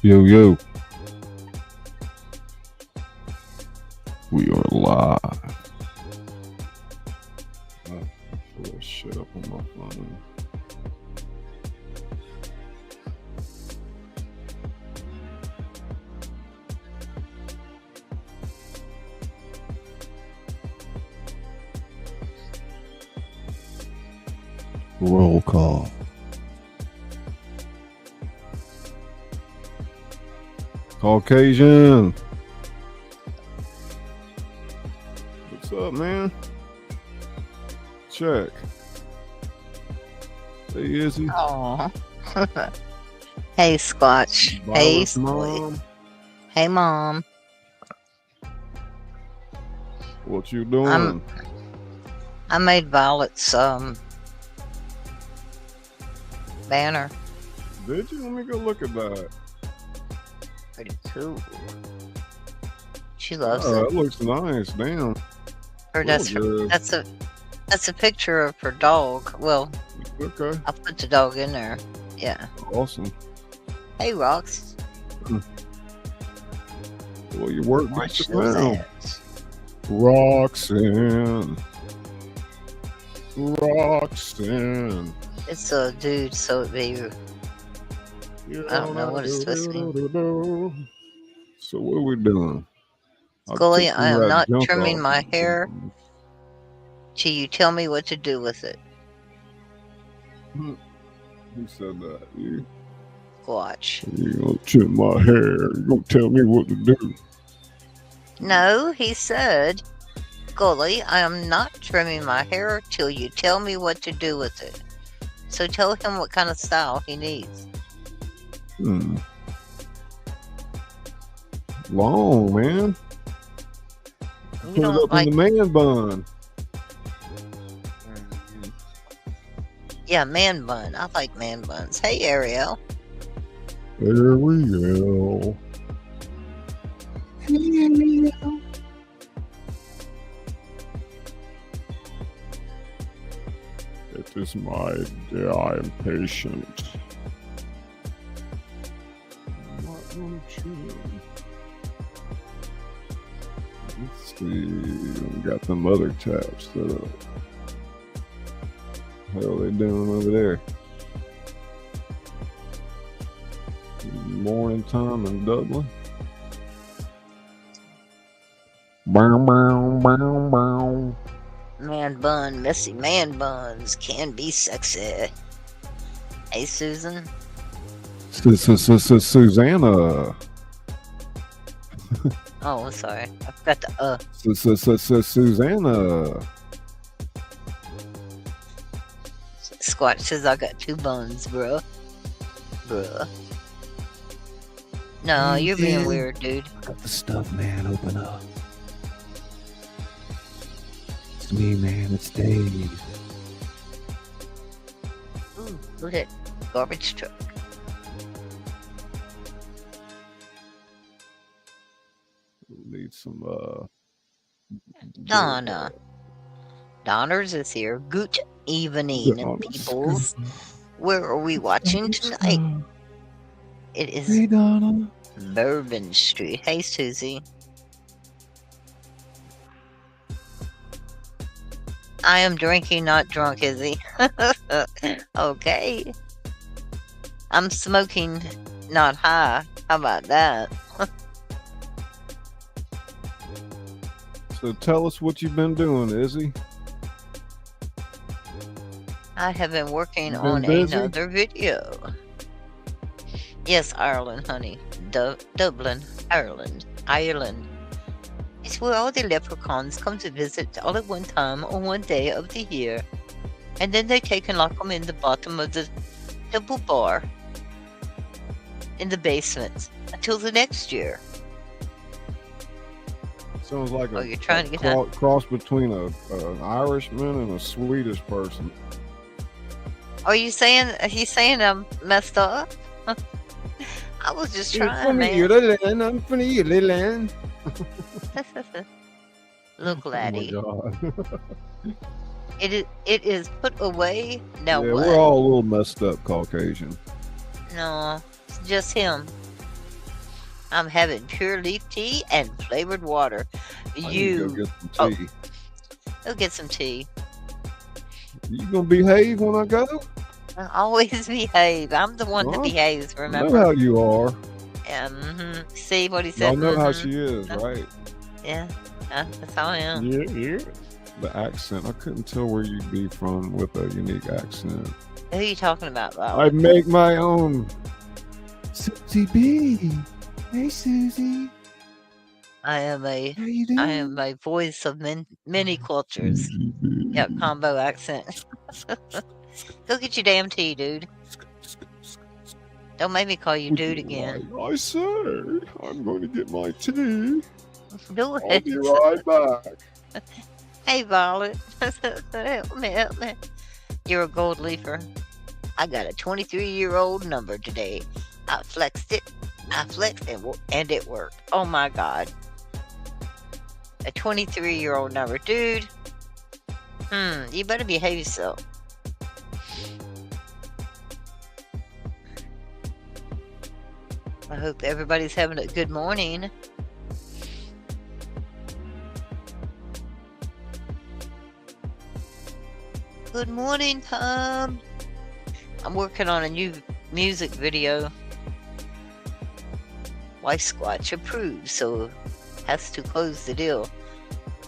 Yo, yo. We are live. Pull that shit up on my phone. Roll call. Caucasian. What's up, man? Check. Hey, Izzy. Oh. Hey, Squatch. Hey, Mom. Hey, Mom. What you doing? I made Violet's banner. Did you? Let me go look at that. Pretty cool. She loves Oh, it. that looks nice. Damn. That's a picture of her dog. Well, Okay. I put the dog in there. Yeah. Awesome. Hey, Rox. Well, your work Watch gets those around. ads. Roxanne. Roxanne. It's a dude, so it'd be. I don't know what it's supposed to be. So what are we doing? Scully, I am not trimming off. my hair till you tell me what to do with it. Who said that? You? Watch. You gonna trim my hair? You gonna tell me what to do? No, he said, Scully, I am not trimming my hair till you tell me what to do with it. So tell him what kind of style he needs. Long, man. You Put it don't up like, in the man bun. yeah, man bun. I like man buns. Hey, Ariel. There we go. It is my day. I am patient. I'm not gonna trim. Let's see. We got them other tabs set up. What the hell are they doing over there? Morning time in Dublin. Bow, bow, bow, bow. Man bun, messy man buns can be sexy. Hey, Susan. Susanna. Oh, sorry. I forgot the Susanna. Squatch says I got two buns, bruh. No, you're being weird, dude. Got the stuff, man. Open up. It's me, man. It's Dave. Ooh, look at garbage truck. Need some Donna. Donners is here. Good evening, peoples. Where are we watching tonight? It is Hey, Donna. Bourbon Street. Hey, Susie. I am drinking, not drunk, Izzy. Okay. I'm smoking, not high. How about that? So tell us what you've been doing, Izzy. I have been working Been on busy? another video. Yes, Ireland, honey. Dublin, Ireland. It's where all the leprechauns come to visit all at one time on one day of the year. And then they take and lock them in the bottom of the double bar in the basement until the next year. Sounds like you're trying to get that? Cross between an Irishman and a Swedish person. Are you saying he's saying I'm messed up? I was just trying, man. I'm from Ireland. Look, laddie. Oh my God. It is put away. Now Yeah, what? we're all a little messed up Caucasian. No, it's just him. I'm having pure leaf tea and flavored water. I need to go get some tea. Go get some tea. You gonna behave when I go? I always behave. I'm the one that behaves, remember? I know how you are. See what he said? I know how she is, right? Yeah, that's how I am. Yeah. The accent. I couldn't tell where you'd be from with a unique accent. Who are you talking about, Bob? I make my own. Susie B. Hey, Susie. I am a voice of many cultures. Yep, combo accent. Go get your damn tea, dude. Don't make me call you dude again. I say, I'm going to get my tea. Do it. I'll be right back. Hey, Violet. Help me. You're a gold leafer. I got a 23-year-old number today. I flexed it. And it worked. Oh my God. A 23-year-old number. Dude. You better behave yourself. I hope everybody's having a good morning. Good morning, Tom. I'm working on a new music video. Wife Squatch approved, so has to close the deal.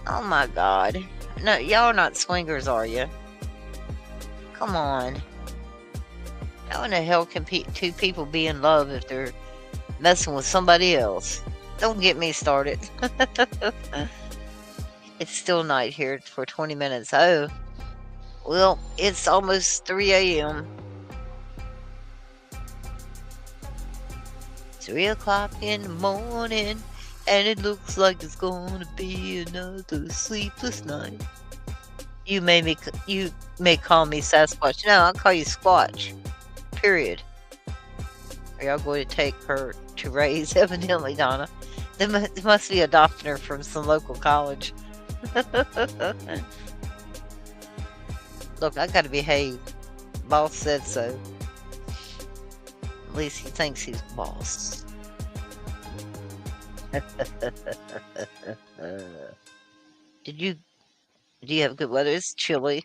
Oh my God. No, y'all are not swingers, are you? Come on. How in the hell can two people be in love if they're messing with somebody else? Don't get me started. It's still night here for 20 minutes. Oh, well, it's almost 3 a.m. 3 o'clock in the morning, and it looks like it's gonna be another sleepless night. You may call me Sasquatch. No, I'll call you Squatch. Period. Are y'all going to take her to raise? Evidently, Donna. They must be adopting her from some local college. Look, I gotta behave. Boss said so. At least he thinks he's boss. Do you have good weather? It's chilly.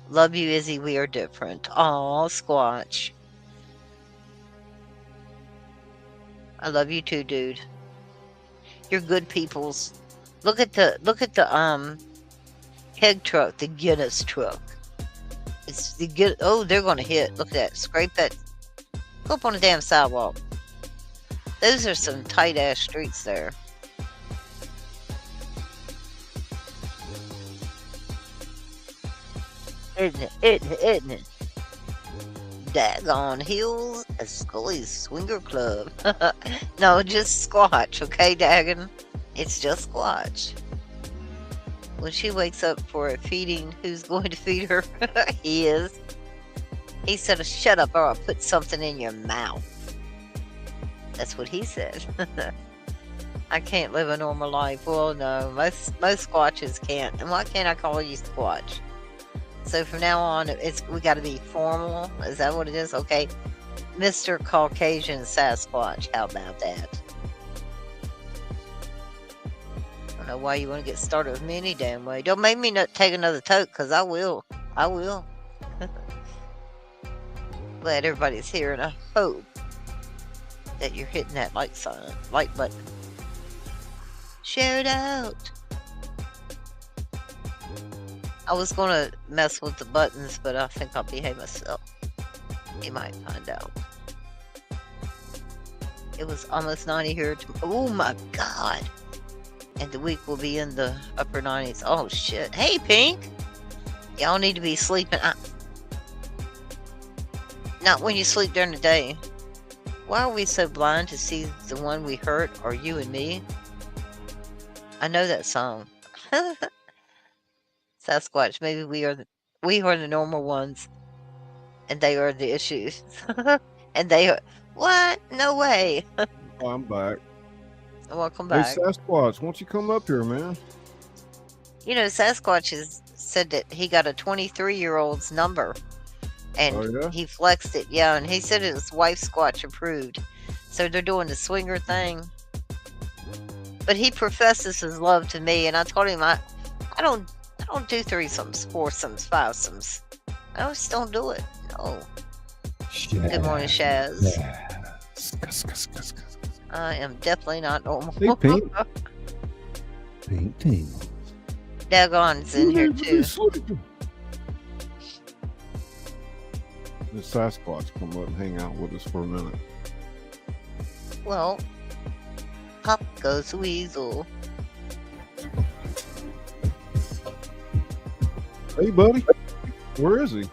Love you, Izzy. We are different. Aw, Squatch. I love you too, dude. You're good peoples. Look at the head truck, the Guinness truck. It's the good. Oh, they're gonna hit. Look at that. Scrape that. Go up on the damn sidewalk. Those are some tight ass streets there. Isn't it? Daggone Hills, a Scully's Swinger Club. No, just Squatch, okay, Daggone? It's just Squatch. When she wakes up for a feeding, who's going to feed her? He is. He said, shut up or I'll put something in your mouth. That's what he said. I can't live a normal life. Well, no, most Squatches can't. And why can't I call you Squatch? So from now on, we got to be formal. Is that what it is? Okay, Mr. Caucasian Sasquatch. How about that? I don't know why you want to get started with me any damn way. Don't make me not take another toke, because I will. Glad everybody's here, and I hope that you're hitting that like button. Share it out. I was going to mess with the buttons, but I think I'll behave myself. You might find out. It was almost 90 here. Oh my God. And the week will be in the upper 90s. Oh shit. Hey, Pink. Y'all need to be sleeping. Not when you sleep during the day. Why are we so blind to see the one we hurt, or you and me? I know that song. Sasquatch, maybe we are the normal ones, and they are the issues. And they are what? No way. Oh, I'm back. Welcome back. Hey, Sasquatch, won't you come up here, man? You know, Sasquatch has said that he got a 23-year-old's number, and he flexed it. Yeah, and he said it was Wife Squatch approved. So they're doing the swinger thing. But he professes his love to me, and I told him I don't do threesomes, foursomes, fivesomes. I just don't do it. No. Good morning, Shaz. Yes. I am definitely not normal. Hey, Pink. Pink. Daggon's in here too. The Sasquatch come up and hang out with us for a minute. Well, pop goes Weasel. Hey, buddy. Where is he?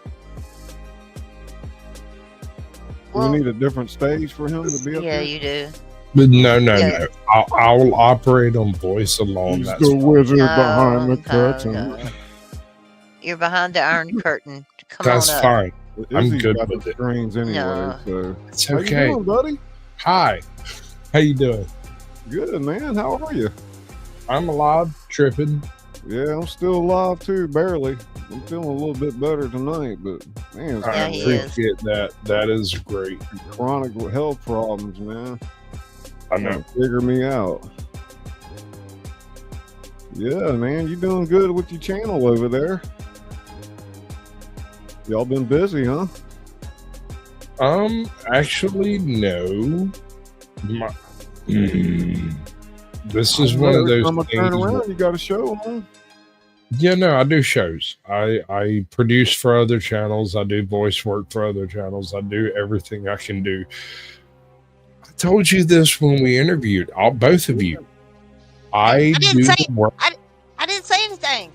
Well, we need a different stage for him to be up yeah, there? you do. But no. I'll operate on voice alone. He's That's the wizard No, behind the no, curtain. no. You're behind the iron curtain. Come that's on up. fine. I'm Izzy's good got with the it. screens anyway, No. so. It's How okay. you doing, buddy? Hi. How you doing? Good, man. How are you? I'm alive, tripping. Yeah, I'm still alive too, barely. I'm feeling a little bit better tonight, but man, it's Yeah, I he appreciate that. That is great. chronic health problems, man. I know. Figure me out. Yeah, man, you doing good with your channel over there. Y'all been busy, huh? Actually, no. This is one of those I'm gonna turn things. around. You got a show on? Yeah, no, I do shows. I produce for other channels. I do voice work for other channels. I do everything I can do. I told you this when we interviewed, both of you. I didn't do say- the work, I didn't say anything.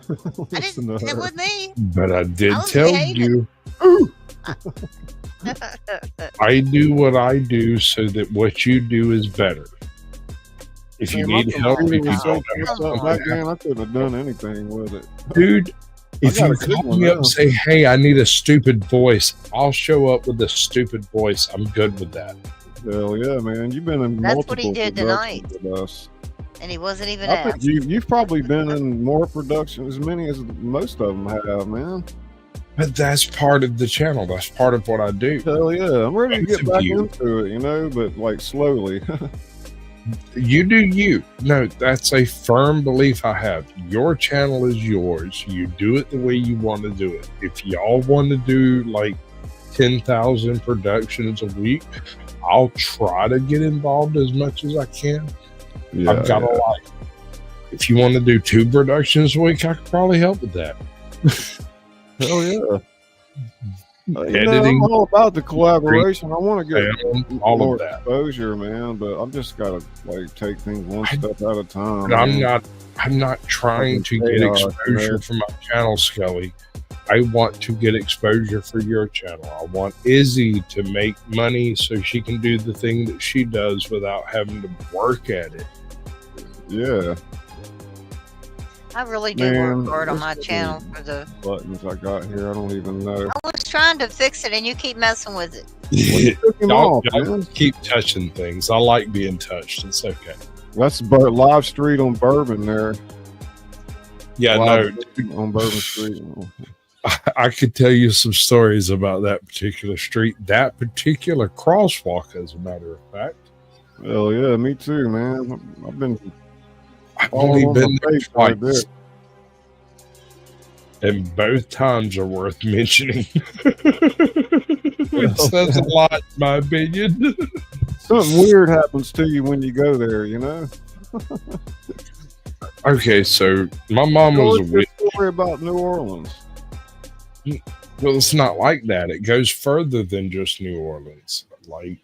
I Listen didn't. to It her. was me. but I did I was tell behaving. you. I do what I do so that what you do is better. If you Man, my need help, if computer you was so don't messed know up back then, I couldn't have done anything with it. dude, if got you a good call one me up now. and say, hey, I need a stupid voice, I'll show up with a stupid voice. I'm good with that. Hell yeah, man! You've been in That's multiple what he did productions tonight. with us. And he wasn't even I think asked. you've probably been in more productions, as many as most of them have, man. But that's part of the channel. That's part of what I do. Hell yeah, I'm ready to get Thanks back to you. into it, you know, but like slowly. You do you. No, that's a firm belief I have. Your channel is yours. You do it the way you want to do it. If y'all want to do like 10,000 productions a week, I'll try to get involved as much as I can. Yeah, I've got a life. If you want to do 2 productions a week, I could probably help with that. hell yeah. You know, Editing, I'm all about the collaboration. I want to get sound, all more of that. exposure, man, but I'm just gotta like take things one step at a time. But man. I'm not trying to get chaos, exposure man. for my channel, Scully. I want to get exposure for your channel. I want Izzy to make money so she can do the thing that she does without having to work at it. Yeah, I really do Man, work hard on my this channel is- for the. buttons I got here, I don't even know. I was trying to fix it, and you keep messing with it. Took him Y'all off, man. keep touching things. I like being touched. It's okay. That's live street on Bourbon there. Yeah, Live no, on Bourbon Street. I could tell you some stories about that particular street, that particular crosswalk, as a matter of fact. Hell yeah, me too, man. I've been I've all only on been my there face right there. twice. And both times are worth mentioning. It says a lot, in my opinion. Something weird happens to you when you go there, you know? Okay, so my mom was a What's witch. your story about New Orleans? Well, it's not like that. It goes further than just New Orleans. Like,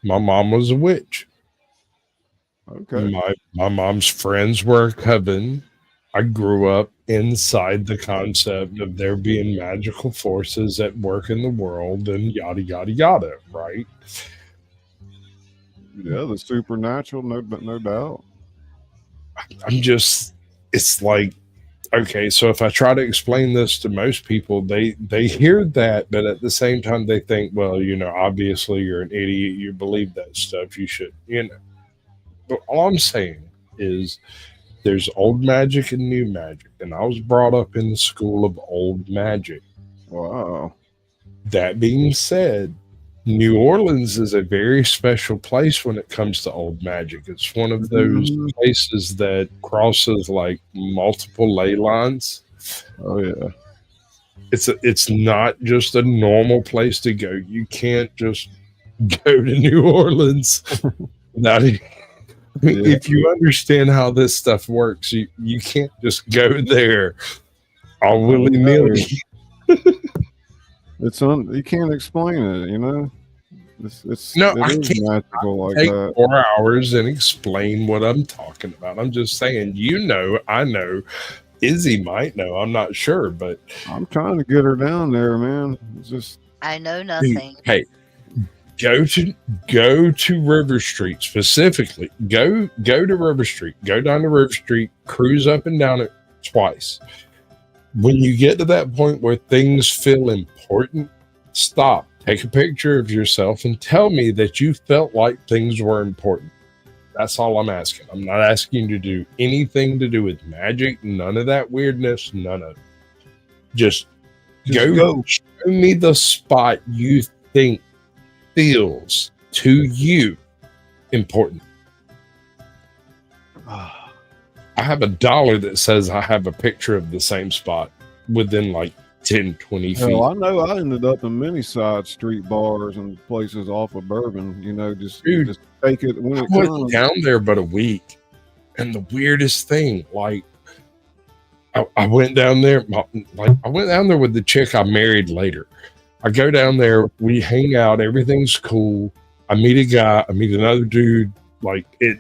my mom was a witch. Okay. My mom's friends were a coven. I grew up inside the concept of there being magical forces at work in the world and yada, yada, yada, right? Yeah, the supernatural, no doubt. It's like, okay, so if I try to explain this to most people, they hear that, but at the same time they think, well, you know, obviously you're an idiot, you believe that stuff, you should, you know. But all I'm saying is there's old magic and new magic, and I was brought up in the school of old magic. Wow. That being said, New Orleans is a very special place when it comes to old magic. It's one of those places that crosses like multiple ley lines. Oh yeah. It's not just a normal place to go. You can't just go to New Orleans without it. I mean, if you understand how this stuff works, you can't just go there all willy-nilly. You can't explain it, you know. I can't magical like take that. 4 hours and explain what I'm talking about. I'm just saying, I know. Izzy might know. I'm not sure, but I'm trying to get her down there, man. It's just I know nothing. Hey, go to River Street specifically. Go to River Street. Go down to River Street. Cruise up and down it twice. When you get to that point where things feel important, stop. Take a picture of yourself and tell me that you felt like things were important. That's all I'm asking. I'm not asking you to do anything to do with magic. None of that weirdness. None of it. Just go. Show me the spot you think feels to you important. I have $1 that says I have a picture of the same spot within like 10, 20 feet. Hell, I know I ended up in many side street bars and places off of Bourbon, you know, just take it when it comes. I went down there but a week, and the weirdest thing, like I went down there with the chick I married later. I go down there, we hang out, everything's cool. I meet a guy, I meet another dude, like it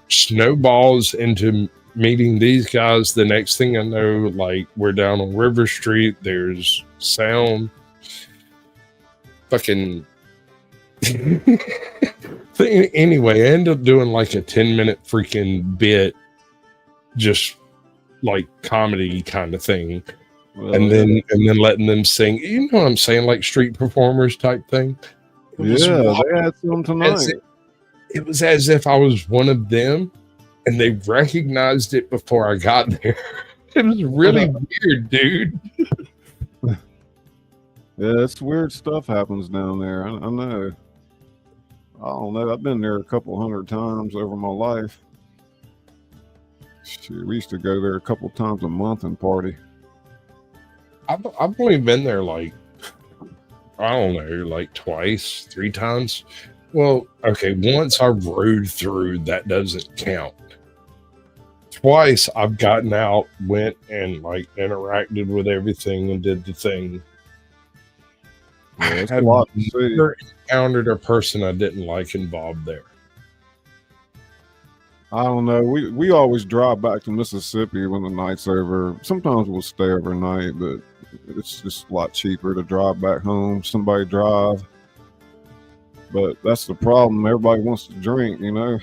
snowballs into meeting these guys. The next thing I know, like we're down on River Street, there's sound, fucking anyway, I end up doing like a 10-minute freaking bit, just like comedy kind of thing. And then letting them sing, you know what I'm saying, like street performers type thing. They had some tonight. It was as if I was one of them, and they recognized it before I got there. It was really weird, dude. Yeah, it's weird stuff happens down there. I know. I don't know. I've been there a couple 100 times over my life. Shit, we used to go there a couple times a month and party. I've only been there like, I don't know, like twice, 3 times. Well, okay, once I rode through, that doesn't count. Twice I've gotten out, went and like interacted with everything and did the thing. Yeah, I never encountered a person I didn't like involved there. I don't know. We always drive back to Mississippi when the night's over. Sometimes we'll stay overnight, but it's just a lot cheaper to drive back home. Somebody drive. But that's the problem. Everybody wants to drink, you know.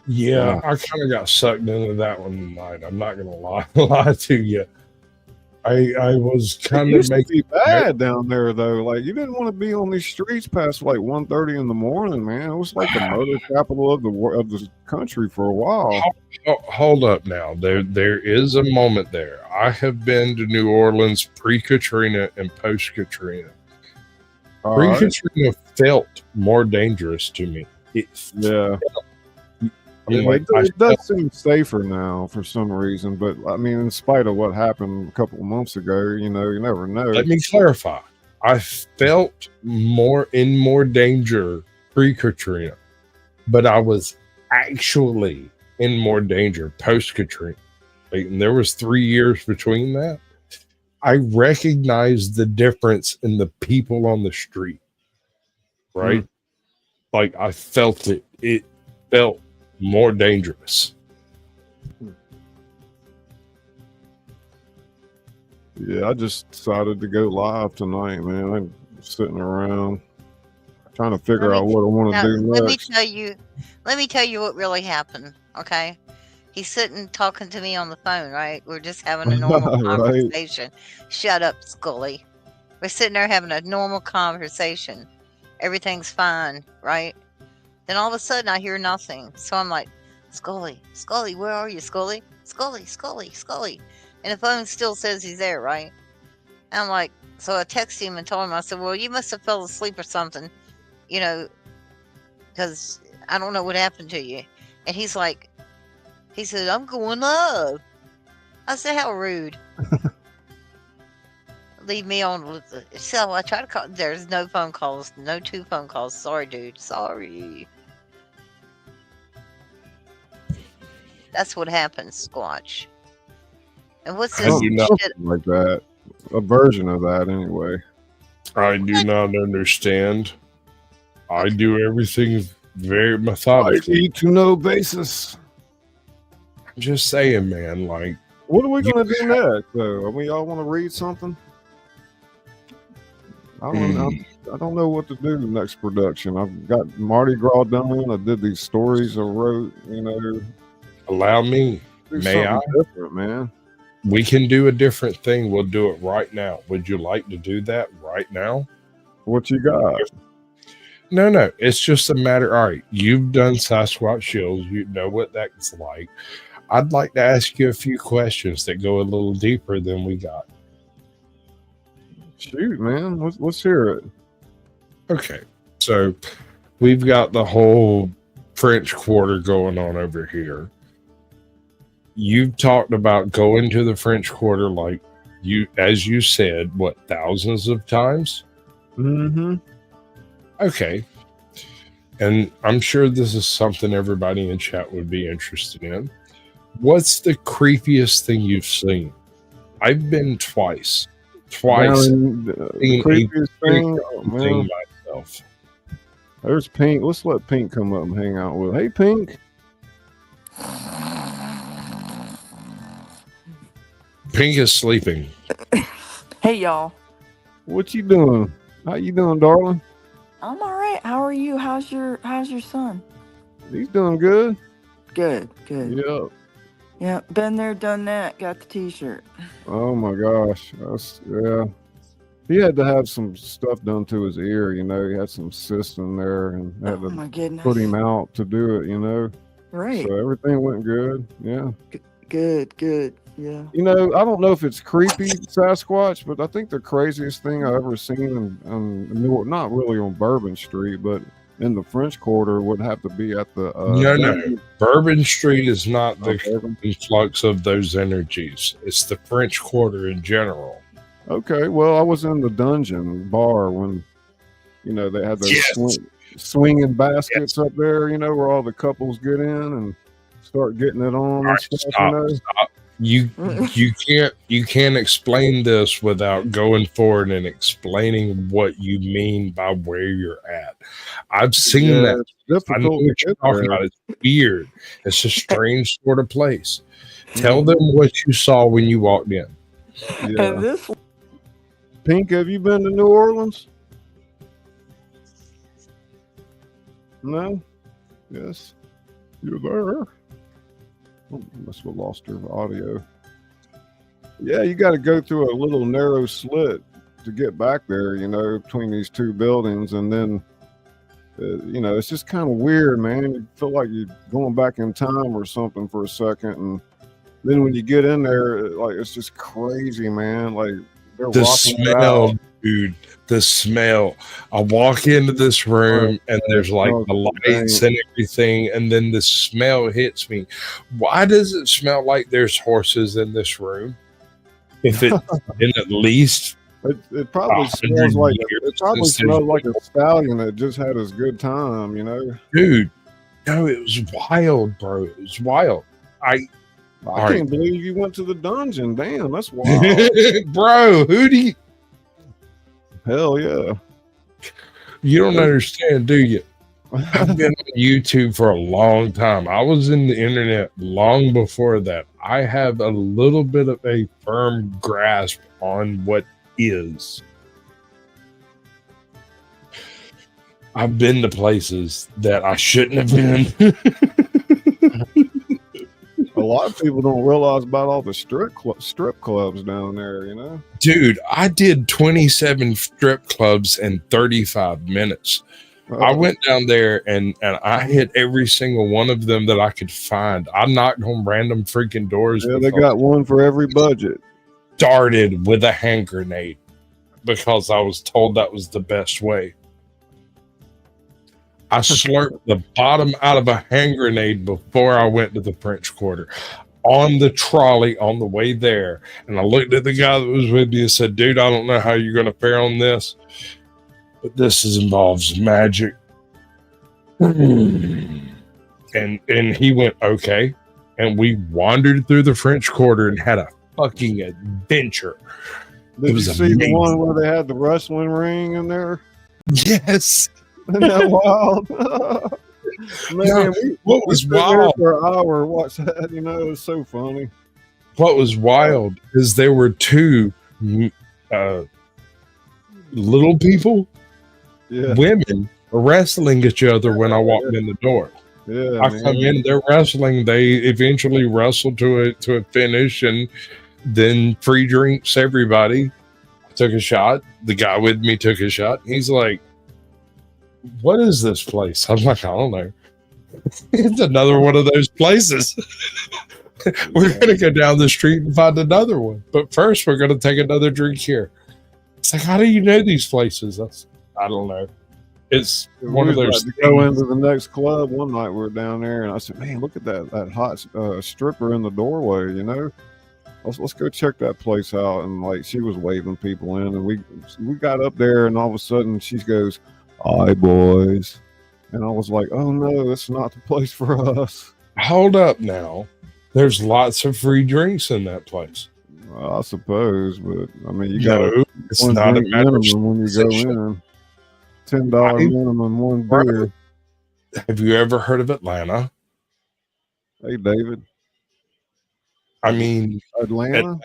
Yeah, I kind of got sucked into that one tonight. I'm not gonna lie to you. I was kind of making it bad down there though. Like you didn't want to be on these streets past like 1:30 in the morning, man. It was like the motor capital of the country for a while. Hold up now. There is a moment there. I have been to New Orleans pre-Katrina and post-Katrina. Pre-Katrina felt more dangerous to me. It does seem safer now for some reason, but I mean, in spite of what happened a couple of months ago, you know, you never know. Let me clarify. I felt more danger pre-Katrina, but I was actually in more danger post-Katrina. And there was 3 years between that. I recognized the difference in the people on the street, right? Like I felt it. It felt more dangerous. Yeah, I just decided to go live tonight, man. I'm sitting around trying to figure out what I want to do next. Let me tell you what really happened, okay? He's sitting talking to me on the phone, right? We're just having a normal conversation. Shut up, Scully. We're sitting there having a normal conversation. Everything's fine, right? Then all of a sudden I hear nothing. So I'm like, Scully, where are you, Scully? Scully. And the phone still says he's there, right? And I'm like, So I texted him and told him, I said, well, you must have fell asleep or something, you know, because I don't know what happened to you. And he said, I'm going up. I said, how rude. Leave me on with the. So I tried to call. There's no phone calls. No 2 phone calls. Sorry, dude. Sorry. That's what happens, Squatch. And what's this do not- shit? like that. A version of that, anyway. I do not understand. I do everything very methodically. Need to know basis. I'm just saying, man. Like, What are we gonna do next, though? I mean, y'all want to read something? I don't know what to do next production. I've got Mardi Gras done. I did these stories I wrote. You know, allow me. do May something I? different, man. We can do a different thing. We'll do it right now. Would you like to do that right now? What you got? No. It's just a matter. All right. You've done Sasquatch Shills. You know what that's like. I'd like to ask you a few questions that go a little deeper than we got. Shoot, man. Let's hear it. Okay. So we've got the whole French Quarter going on over here. You've talked about going to the French Quarter, like as you said, what, thousands of times? Mm-hmm. Okay. And I'm sure this is something everybody in chat would be interested in. What's the creepiest thing you've seen? I've been twice. The creepiest thing, Thing myself. There's Pink. Let's let Pink come up and hang out with. Hey, Pink. Pink is sleeping. Hey, y'all. What you doing? How you doing, darling? I'm all right. How are you? How's your son? He's doing good. Good. Yep. Yeah, been there, done that. Got the T-shirt. Oh my gosh. Yeah. He had to have some stuff done to his ear, you know. He had some cyst in there and had Oh to my goodness. put him out to do it, you know. Right. So everything went good. Yeah. Good. Yeah. You know, I don't know if it's creepy Sasquatch, but I think the craziest thing I've ever seen not really on Bourbon Street, but in the French Quarter would have to be at the No. Bourbon Street is not the Bourbon. influx of those energies. It's the French Quarter in general. Okay, well, I was in the dungeon bar when, you know, they had those swinging baskets up there, you know, where all the couples get in and start getting it on and stuff, Stop. you know. You can't explain this without going forward and explaining what you mean by where you're at. I've seen that. It's I know difficult what to you're get talking there. about. It's weird. It's a strange sort of place. Tell them what you saw when you walked in. And Yeah. this Pink, have you been to New Orleans? No? Yes. You're there. Oh, must have lost her audio. Yeah, you got to go through a little narrow slit to get back there, you know, between these two buildings. And then, you know, it's just kind of weird, man. You feel like you're going back in time or something for a second. And then when you get in there, like, it's just crazy, man. Like, they're The rocking it smell, out. dude. The smell. I walk into this room and there's like the lights and everything, and then the smell hits me. Why does it smell like there's horses in this room? If it's been at least It probably 100 smells like years it probably since there's smells like a stallion that just had his good time, you know. dude. No, it was wild, bro. It was wild. I right. can't believe you went to the dungeon. Damn, that's wild. Bro, who do you? Hell yeah. You don't understand, do you? I've been on YouTube for a long time. I was in the internet long before that. I have a little bit of a firm grasp on what is. I've been to places that I shouldn't have been. A lot of people don't realize about all the strip clubs down there, you know. Dude, I did 27 strip clubs in 35 minutes. I went down there and I hit every single one of them that I could find. I knocked on random freaking doors. Yeah, they got one for every budget. Started with a hand grenade. because I was told that was the best way. I slurped the bottom out of a hand grenade before I went to the French Quarter on the trolley on the way there. And I looked at the guy that was with me and said, dude, I don't know how you're going to fare on this, but this involves magic. And he went, okay. And we wandered through the French Quarter and had a fucking adventure. Did you see the one where they had the wrestling ring in there? Yes. Isn't that wild? Man, what was wild for an hour? Watch that. You know, it's so funny. What was wild is there were two little people, women, wrestling each other when I walked in the door. Yeah, I come in, they're wrestling. They eventually wrestled to a finish, and then free drinks. Everybody took a shot. The guy with me took a shot. He's like, what is this place? I'm like, I don't know. It's another one of those places. We're going to go down the street and find another one. But first, we're going to take another drink here. It's like, how do you know these places? I don't know. It's one of those. To go into the next club one night. We were down there, and I said, man, look at that hot stripper in the doorway, you know? Let's go check that place out. And like, she was waving people in, and we got up there, and all of a sudden she goes, "Hi, boys." And I was like, oh no, it's not the place for us. Hold up now. There's lots of free drinks in that place. I suppose, but I mean, you got it's not a matter minimum when you go in. $10 minimum, one beer. Have you ever heard of Atlanta? Hey, David. I mean, Atlanta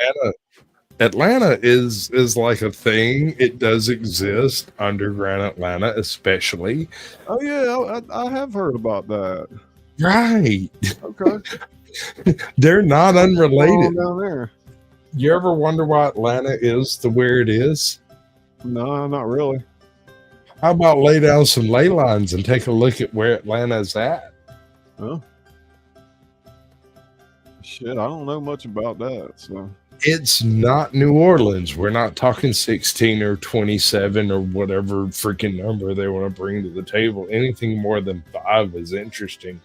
is like a thing. It does exist, underground Atlanta, especially. Oh yeah, I have heard about that. Right. Okay. They're not unrelated. Down there. You ever wonder why Atlanta is the where it is? No, not really. How about lay down some ley lines and take a look at where Atlanta's at? Well, shit, I don't know much about that. So it's not New Orleans. We're not talking 16 or 27 or whatever freaking number they want to bring to the table. Anything more than 5 is interesting.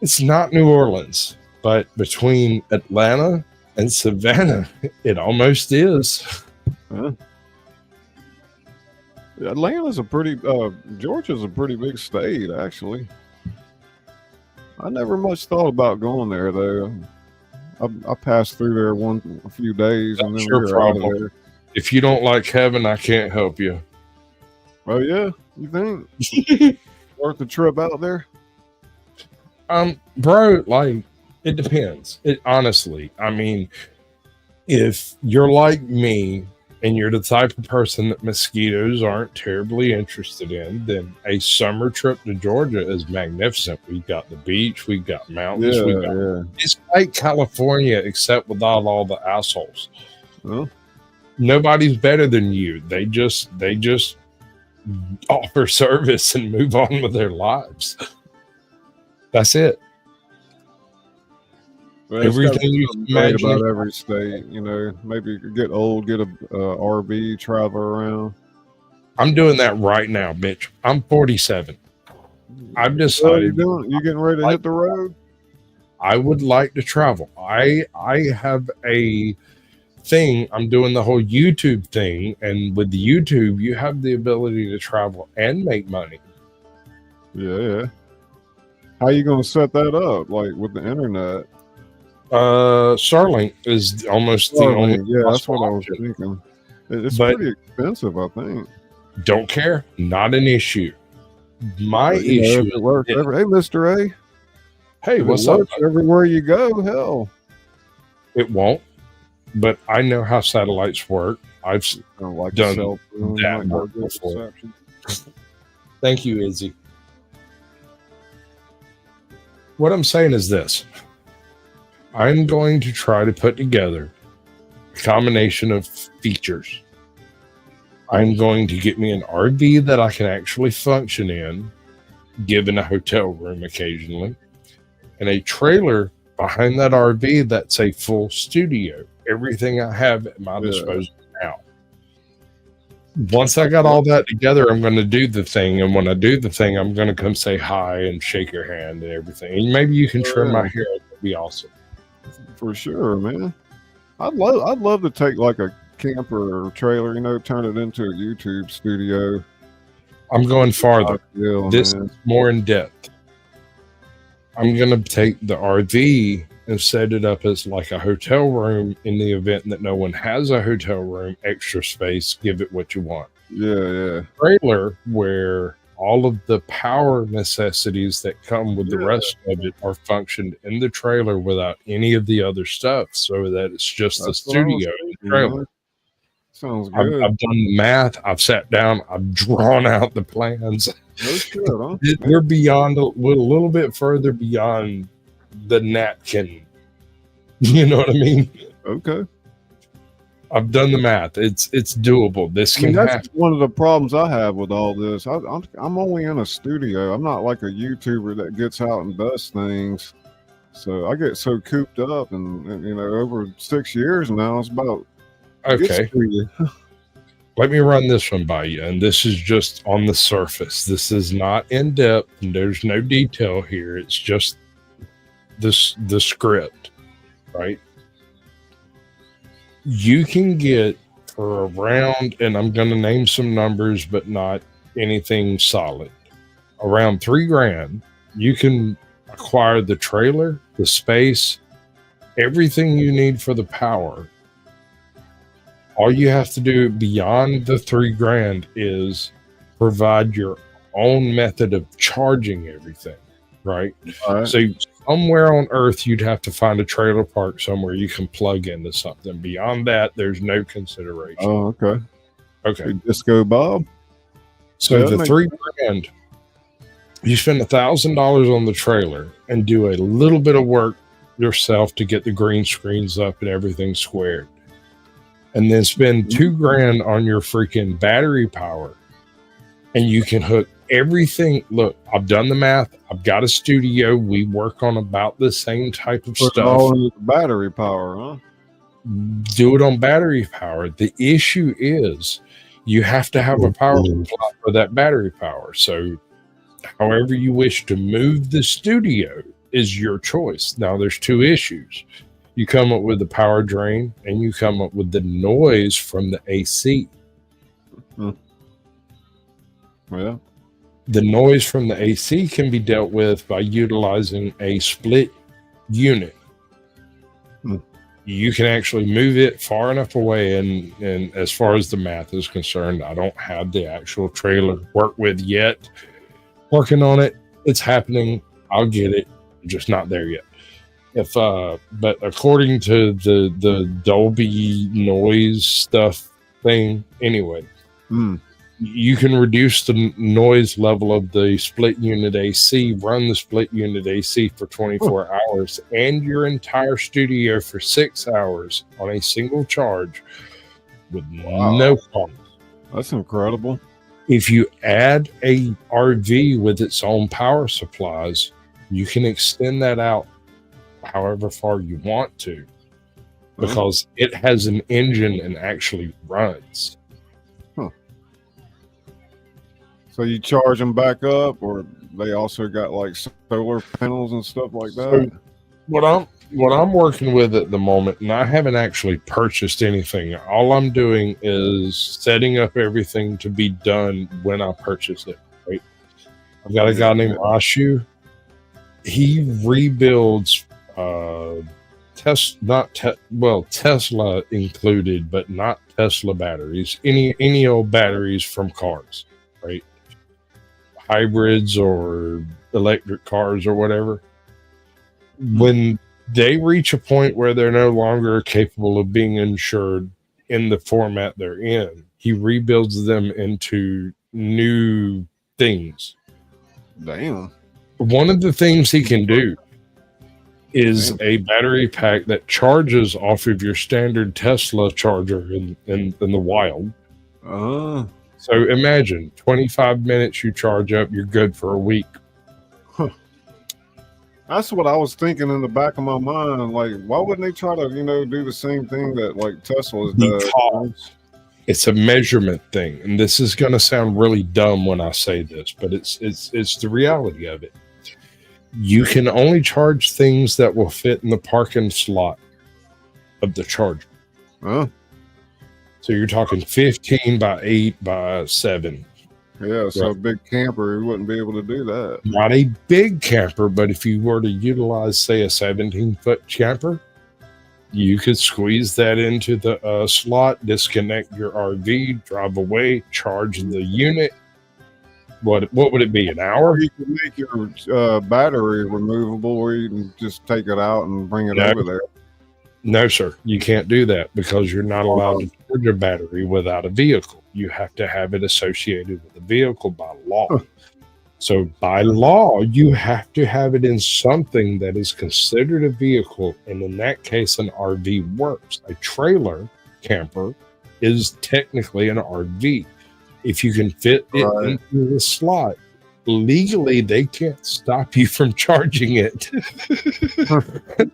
It's not New Orleans, but between Atlanta and Savannah, it almost is. Huh? Atlanta's Georgia's a pretty big state, actually. I never much thought about going there, though. I passed through there a few days, and then your problem. There. If you don't like heaven, I can't help you. Oh yeah, you think worth the trip out there? Bro, like it depends. It honestly, I mean, if you're like me and you're the type of person that mosquitoes aren't terribly interested in, then a summer trip to Georgia is magnificent. We've got the beach, we've got mountains, It's like California, except without all the assholes. Well, nobody's better than you. They just offer service and move on with their lives. That's it. well, everything you imagine about every state, you know, maybe you could get old, get a RV, travel around. I'm doing that right now, bitch. I'm 47. I've decided. You getting ready to hit the road? I would like to travel. I have a thing. I'm doing the whole YouTube thing, and with the YouTube, you have the ability to travel and make money. Yeah. How you going to set that up? Like with the internet? Starlink is almost the only. Yeah, that's what I was thinking. It's pretty expensive, I think. Don't care. Not an issue. My issue is it works hey, Mr. A. Hey, what's up? Everywhere you go, hell. It won't. But I know how satellites work. I've done that work before. Thank you, Izzy. What I'm saying is this. I'm going to try to put together a combination of features. I'm going to get me an RV that I can actually function in, given a hotel room occasionally, and a trailer behind that RV that's a full studio. Everything I have at my disposal now. Once I got all that together, I'm going to do the thing. And when I do the thing, I'm going to come say hi and shake your hand and everything. And maybe you can trim my hair. That'd be awesome. For sure, man. I'd love to take like a camper or trailer, turn it into a YouTube studio. I'm going farther. This man. is more in depth. I'm going to take the RV and set it up as like a hotel room in the event that no one has a hotel room, extra space, give it what you want. Yeah. Trailer where all of the power necessities that come with the rest of it are functioned in the trailer without any of the other stuff, so that it's just the studio in the trailer. Sounds good. I've done the math. I've sat down. I've drawn out the plans. No shit, huh? We're we're a little bit further beyond the napkin. You know what I mean? Okay. I've done the math. It's doable. This can that's happen. one of the problems I have with all this. I'm only in a studio. I'm not like a YouTuber that gets out and does things. So I get so cooped up, and over 6 years now, it's about Okay. Let me run this one by you, and this is just on the surface. This is not in depth, and there's no detail here. It's just the script, right? You can get for around, and I'm going to name some numbers, but not anything solid. Around $3,000, you can acquire the trailer, the space, everything you need for the power. All you have to do beyond the $3,000 is provide your own method of charging everything, right? So somewhere on Earth, you'd have to find a trailer park somewhere you can plug into something. Beyond that, there's no consideration. Oh, okay. Okay. Disco Bob. So the $3,000, you spend $1,000 on the trailer and do a little bit of work yourself to get the green screens up and everything squared. And then spend $2,000 on your freaking battery power, and you can hook everything. Look, I've done the math. I've got a studio. We work on about the same type of stuff. All in the battery power, huh? Do it on battery power. The issue is you have to have a power supply for that battery power. So however you wish to move the studio is your choice. Now there's two issues. You come up with the power drain, and you come up with the noise from the AC. Yeah. The noise from the AC can be dealt with by utilizing a split unit. You can actually move it far enough away, and as far as the math is concerned, I don't have the actual trailer to work with yet. Working on it. It's happening. I'll get it. I'm just not there yet. But according to the Dolby noise stuff thing, anyway, you can reduce the noise level of the split unit AC, run the split unit AC for 24 hours, and your entire studio for 6 hours on a single charge with no cost. That's incredible. If you add a RV with its own power supplies, you can extend that out however far you want to, because it has an engine and actually runs. So you charge them back up, or they also got like solar panels and stuff like that? So what I'm working with at the moment, and I haven't actually purchased anything. All I'm doing is setting up everything to be done when I purchase it. Right? I've got a guy named Ashu. He rebuilds Tesla included, but not Tesla batteries. Any old batteries from cars, right? Hybrids or electric cars or whatever. When they reach a point where they're no longer capable of being insured in the format they're in, he rebuilds them into new things. Damn. One of the things he can do is a battery pack that charges off of your standard Tesla charger in the wild. So imagine 25 minutes you charge up, you're good for a week. That's what I was thinking in the back of my mind. Like, why wouldn't they try to, do the same thing that like Tesla does? Because It's a measurement thing, and this is going to sound really dumb when I say this, but it's the reality of it. You can only charge things that will fit in the parking slot of the charger. Huh? So you're talking 15 by 8 by 7. Yeah, so Right. a big camper, you wouldn't be able to do that. Not a big camper, but if you were to utilize, say, a 17-foot camper, you could squeeze that into the slot, disconnect your RV, drive away, charge the unit. What would it be, an hour? Or you can make your battery removable, where you can just take it out and bring it No. over there. No, sir. You can't do that because you're not allowed to charge a battery without a vehicle. You have to have it associated with a vehicle by law. Huh. So by law, you have to have it in something that is considered a vehicle. And in that case, an RV works. A trailer camper is technically an RV. If you can fit it Right. into the slot, legally, they can't stop you from charging it.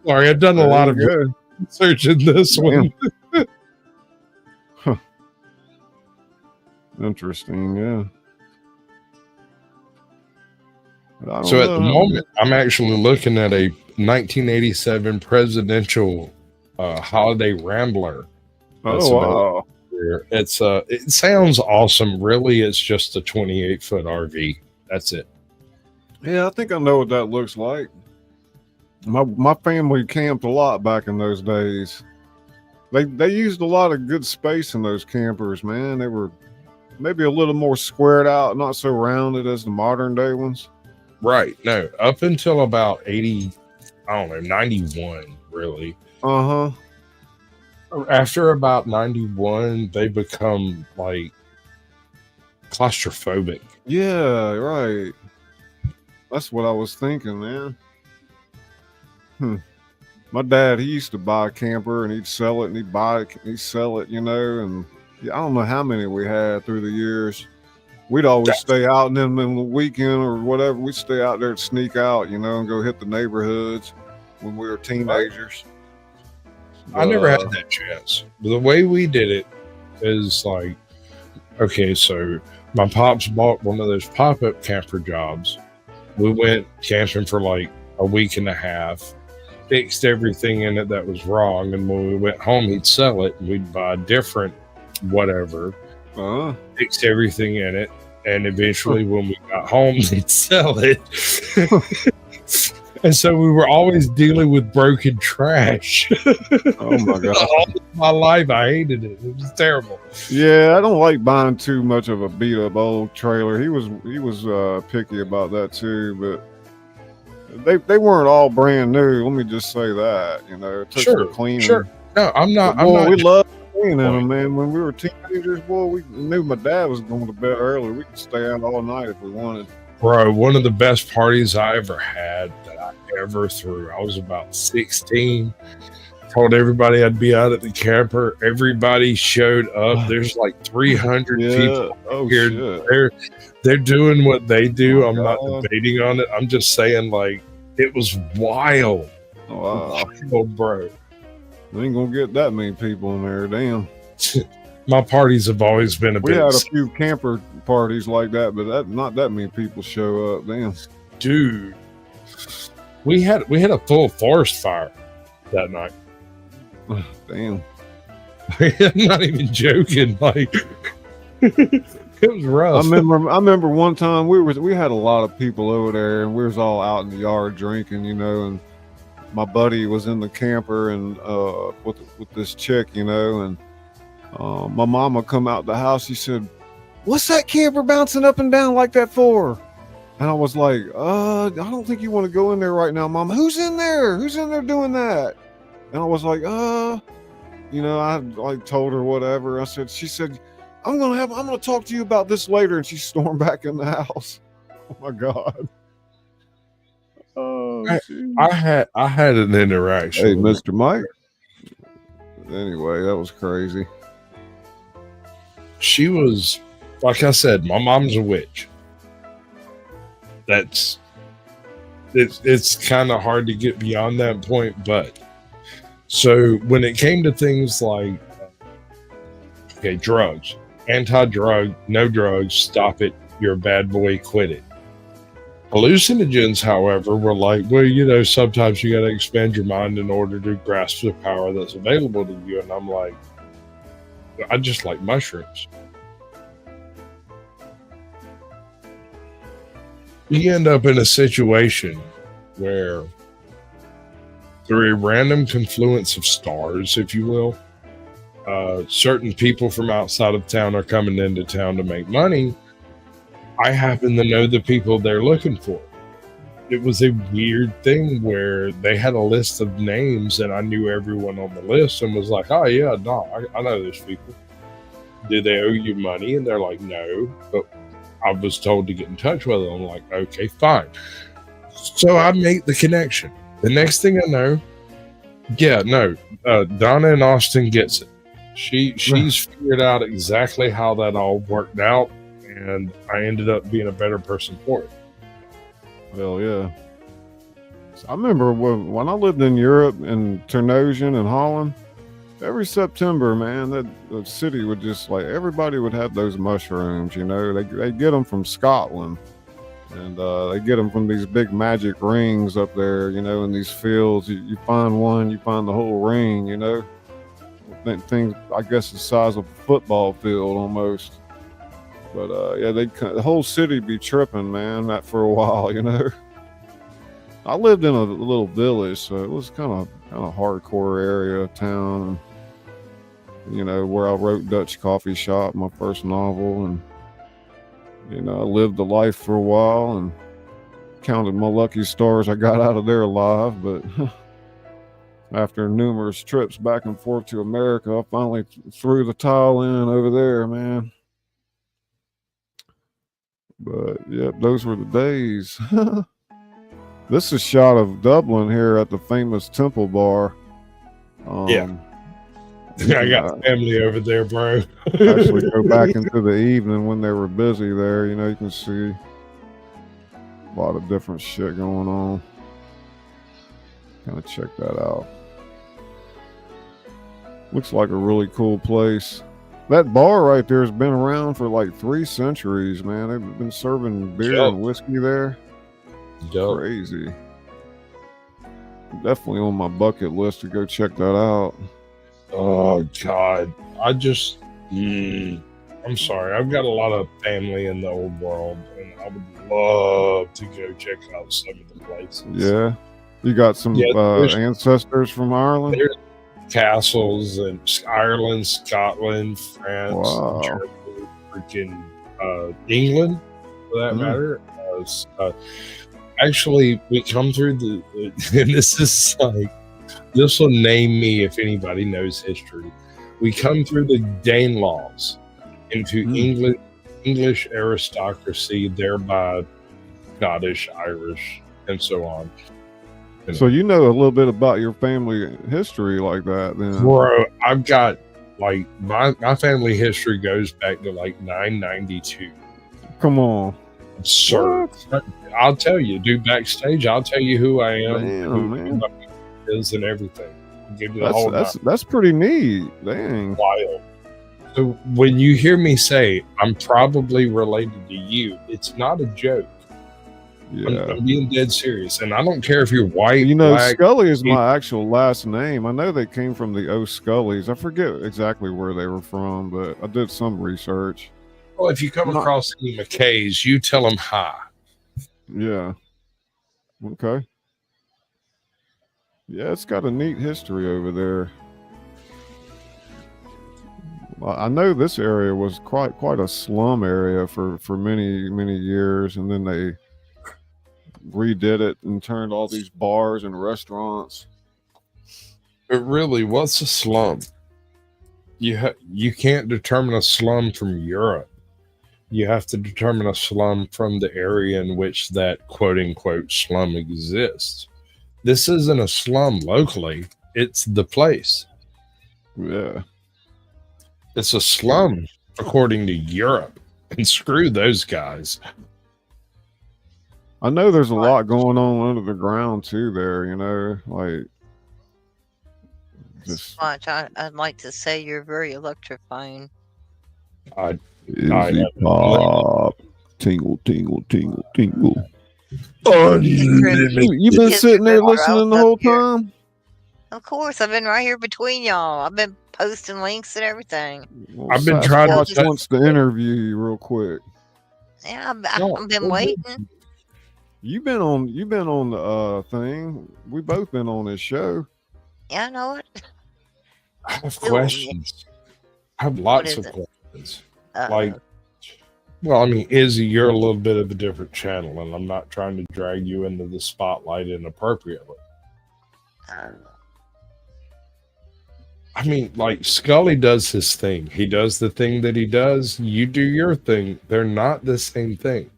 Sorry, I've done a lot of There you research in this one. go. Interesting, yeah. But I So don't at the know. moment, I'm actually looking at a 1987 presidential holiday Rambler. That's Oh, about wow. here. It's it sounds awesome. Really, it's just a 28-foot RV. That's it. Yeah, I think I know what that looks like. My family camped a lot back in those days. They used a lot of good space in those campers, man. They were maybe a little more squared out, not so rounded as the modern day ones. Right. No, up until about 80, I don't know, 91, really. Uh-huh. After about 91, they become like claustrophobic. Yeah, right. That's what I was thinking, man. My dad, he used to buy a camper and he'd sell it and he'd buy it and he'd sell it, you know, and I don't know how many we had through the years. We'd always stay out, and then on the weekend or whatever, we'd stay out there and sneak out, you know, and go hit the neighborhoods when we were teenagers. I never had that chance. The way we did it is like, okay, so my pops bought one of those pop-up camper jobs. We went camping for like a week and a half, fixed everything in it that was wrong, and when we went home, he'd sell it, and we'd buy a different whatever, fix everything in it, and eventually when we got home, they'd sell it. And so we were always dealing with broken trash. Oh my God. All my life, I hated it. It was terrible. Yeah, I don't like buying too much of a beat up old trailer. He was picky about that too, but they weren't all brand new. Let me just say that, you know, it took some cleaning. Sure. No, I'm not. We loved cleaning them, man. When we were teenagers, boy, we knew my dad was going to bed early. We could stay out all night if we wanted. Bro, one of the best parties I ever had that I ever threw. I was about 16. Told everybody I'd be out at the camper. Everybody showed up. There's like 300 people here. Shit. They're doing what they do. Oh, I'm not God. debating on it. I'm just saying, like, it was wild. Wow. Wild, bro. We ain't gonna get that many people in there. Damn. My parties have always been a We bit. had a few camper parties like that, but not that many people show up. Damn. Dude, we had a full forest fire that night. Damn. I'm not even joking. Like, it was rough. I remember one time we had a lot of people over there, and we was all out in the yard drinking, you know, and my buddy was in the camper and with this chick, you know, and my mama come out the house. She said, "What's that camper bouncing up and down like that for?" And I was like, I don't think you want to go in there right now, Mama. Who's in there? Who's in there doing that? And I was like, you know, I like told her whatever. She said, I'm gonna talk to you about this later. And she stormed back in the house. Oh my God. Oh, I had an interaction. hey, Mr. Mike. Anyway, that was crazy. She was, like I said, my mom's a witch. It's kind of hard to get beyond that point, but so when it came to things like, Okay, drugs. Anti-drug, no drugs, stop it. You're a bad boy, quit it. Hallucinogens, however, were like, well, you know, sometimes you got to expand your mind in order to grasp the power that's available to you. And I'm like, I just like mushrooms. You end up in a situation where, through a random confluence of stars, if you will, certain people from outside of town are coming into town to make money. I happen to know the people they're looking for. It was a weird thing where they had a list of names and I knew everyone on the list and was like, oh yeah, no, I know those people. Do they owe you money? And they're like, no, but I was told to get in touch with them. I'm like, okay, fine. So I make the connection. The next thing I know, Donna in Austin gets it. She's figured out exactly how that all worked out. And I ended up being a better person for it. Hell yeah. So I remember when I lived in Europe, in Ternosian and Holland, every September, man, the city would just, like, everybody would have those mushrooms, you know. They get them from Scotland. And they get them from these big magic rings up there, you know, in these fields. You find one, you find the whole ring, you know. Things, I guess, the size of a football field almost. But yeah, the whole city be tripping, man, that for a while, you know. I lived in a little village, so it was kind of hardcore area of town, and, you know, where I wrote Dutch Coffee Shop, my first novel, and, you know, I lived the life for a while and counted my lucky stars I got out of there alive. But after numerous trips back and forth to America, I finally threw the towel in over there, man. But yeah, those were the days. This is a shot of Dublin here at the famous Temple Bar. Yeah. I got family over there, bro. Actually go back into the evening when they were busy there. You know, you can see a lot of different shit going on. Kind of check that out. Looks like a really cool place. That bar right there has been around for like 3 centuries, man. They've been serving beer and whiskey there. Dope. Crazy. Definitely on my bucket list to go check that out. Oh, God. I'm sorry. I've got a lot of family in the old world, and I would love to go check out some of the places. Yeah. You got some ancestors from Ireland? There's castles in Ireland, Scotland, France, Germany, freaking England, for that matter. Actually, we come through and this is like, this will name me if anybody knows history. We come through the Danelaws into English aristocracy, thereby Scottish, Irish, and so on. So you know a little bit about your family history like that, then? Bro, I've got, like, my family history goes back to like 992. Come on. Absurd. I'll tell you, dude, backstage, I'll tell you who I am, who my is, and everything. I'll give you the whole that's pretty neat. Dang. Wild. So when you hear me say I'm probably related to you, it's not a joke. Yeah. I'm being dead serious, and I don't care if you're white. You know, black, Scully is my actual last name. I know they came from the O'Scullys. I forget exactly where they were from, but I did some research. Well, if you come across any McKays, you tell them hi. Yeah. Okay. Yeah, it's got a neat history over there. I know this area was quite a slum area for many years, and then they redid it and turned all these bars and restaurants. But really, what's a slum? You can't determine a slum from Europe. You have to determine a slum from the area in which that quote-unquote slum exists. This isn't a slum locally. It's the place. Yeah. It's a slum according to Europe. And screw those guys. I know there's a lot going on under the ground too there, you know, like just much. I'd like to say you're very electrifying. I Izzy have Pop. Tingle, tingle, tingle, tingle. unlimited. You've been Kids sitting there remember I listening was the up whole here. time? Of course, I've been right here between y'all. I've been posting links and everything. Well, I've been trying to Sasquatch tell wants to interview you real quick. Yeah, No, I've been we're good. waiting. You've been on the thing. We both been on this show. Yeah, I know it. I have Still, questions. I have lots is of it? questions. Uh, Like, well, I mean, Izzy, you're a little bit of a different channel, and I'm not trying to drag you into the spotlight inappropriately. I mean, like, Scully does his thing. He does the thing that he does. You do your thing. They're not the same thing.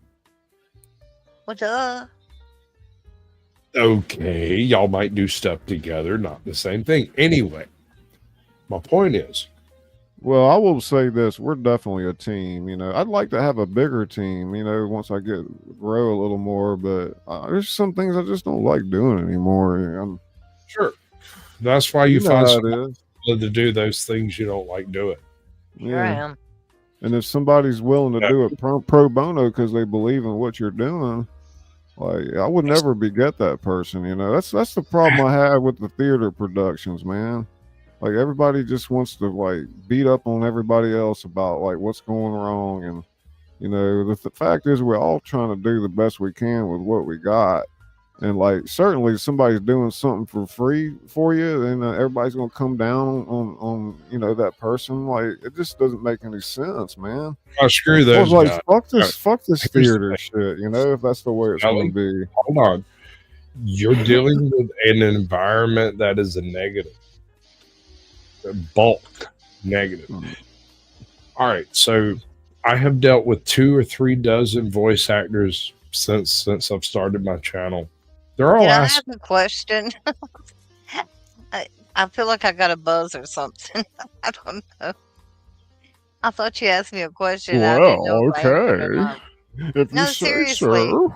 well, duh. Okay, y'all might do stuff together, not the same thing. Anyway, my point is, Well, I will say this: we're definitely a team. You know, I'd like to have a bigger team. You know, once I grow a little more, but there's some things I just don't like doing anymore. sure, that's why You you know find how someone it is. to do those things you don't like doing. Here I Yeah, am. and if somebody's willing to Yeah. do it pro bono because they believe in what you're doing, like I would never beget that person. You know, that's the problem I have with the theater productions, man. Like everybody just wants to like beat up on everybody else about like what's going wrong, and you know the fact is we're all trying to do the best we can with what we got, and like certainly somebody's doing something for free for you, and everybody's gonna come down on you know that person. Like it just doesn't make any sense, man. Screw I was those like, guys. fuck this Here's the theater shit, you know, if that's the way it's Ellie, gonna be. hold on. You're dealing with an environment that is a negative, a bulk negative. All right, so I have dealt with 2 or 3 dozen voice actors since I've started my channel. They're all Did I asking. have a question? I feel like I got a buzz or something. I don't know. I thought you asked me a question. I didn't know if I answered or not. If No, you say seriously. so.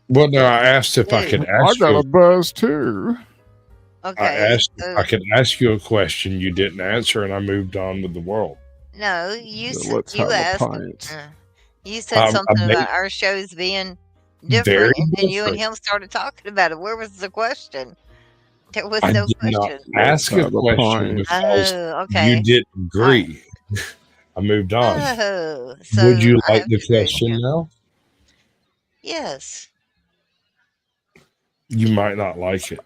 Well, no, I asked if I could I ask got you. a buzz too. I Okay. asked if I could ask you a question. You didn't answer, and I moved on with the world. No, you So let's you have a asked. pint. You said I something made about our shows being very different, and then you and different. him started talking about it. Where was the question? There was I no did not question. ask a have a question pint. because Oh, you okay. didn't agree. I moved on. Oh, Would so you I like have the to agree with question you. now? Yes. You might not like it.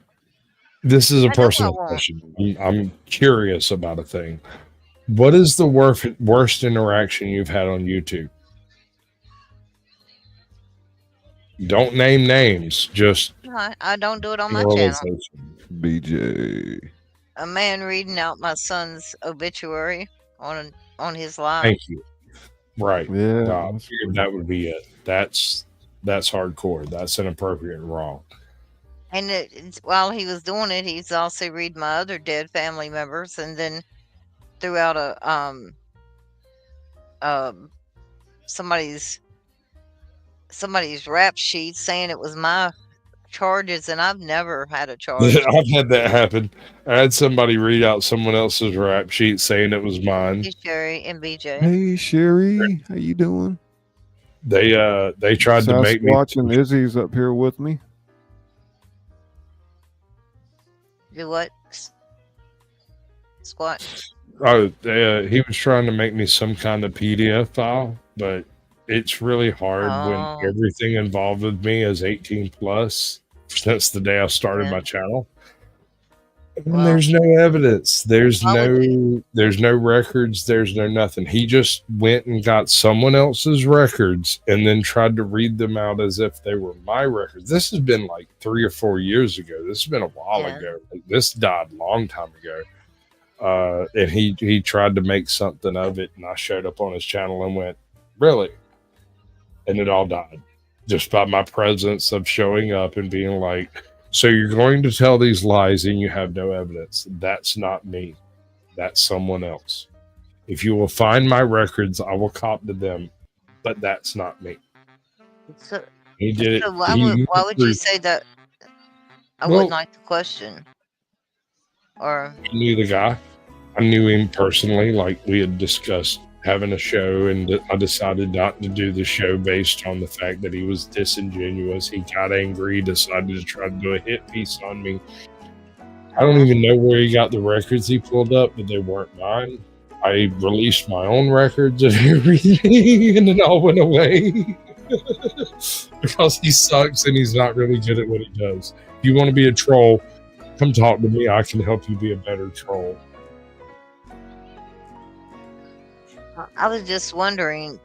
This is a I know I personal won't. question. I'm curious about a thing. What is the worst interaction you've had on YouTube? Don't name names, just No, I don't do it on my channel. generalization. BJ. A man reading out my son's obituary on his live. Thank you. Right. Yeah. No, I that's figured weird. that would be it. That's hardcore. That's inappropriate and wrong. And while he was doing it, he's also read my other dead family members, and then threw out somebody's rap sheet saying it was my charges, and I've never had a charge. I've had that happen. I had somebody read out someone else's rap sheet saying it was mine. Hey, Sherry and BJ. Hey Sherry, how you doing? They tried to make me. Sasquatch and Izzy's up here with me. Do what? Squat. Oh, he was trying to make me some kind of PDF file, but it's really hard Oh. when everything involved with me is 18 plus since the day I started Yeah. my channel. And Well, there's no evidence. There's why would no records. There's no nothing. He just went and got someone else's records and then tried to read them out as if they were my records. This has been like 3 or 4 years ago. This has been a while Yeah. ago. This died a long time ago. And he tried to make something of it, and I showed up on his channel and went, really? And it all died just by my presence of showing up and being like, so you're going to tell these lies and you have no evidence. That's not me. That's someone else. If you will find my records, I will cop to them, but that's not me. So, He did it. so why would you say that? I Well- wouldn't like the question. Or I knew the guy. I knew him personally. Like, we had discussed having a show, and I decided not to do the show based on the fact that he was disingenuous. He got angry, decided to try to do a hit piece on me. I don't even know where he got the records he pulled up, but they weren't mine. I released my own records of everything, and it all went away because he sucks and he's not really good at what he does. If you want to be a troll, come talk to me. I can help you be a better troll. I was just wondering,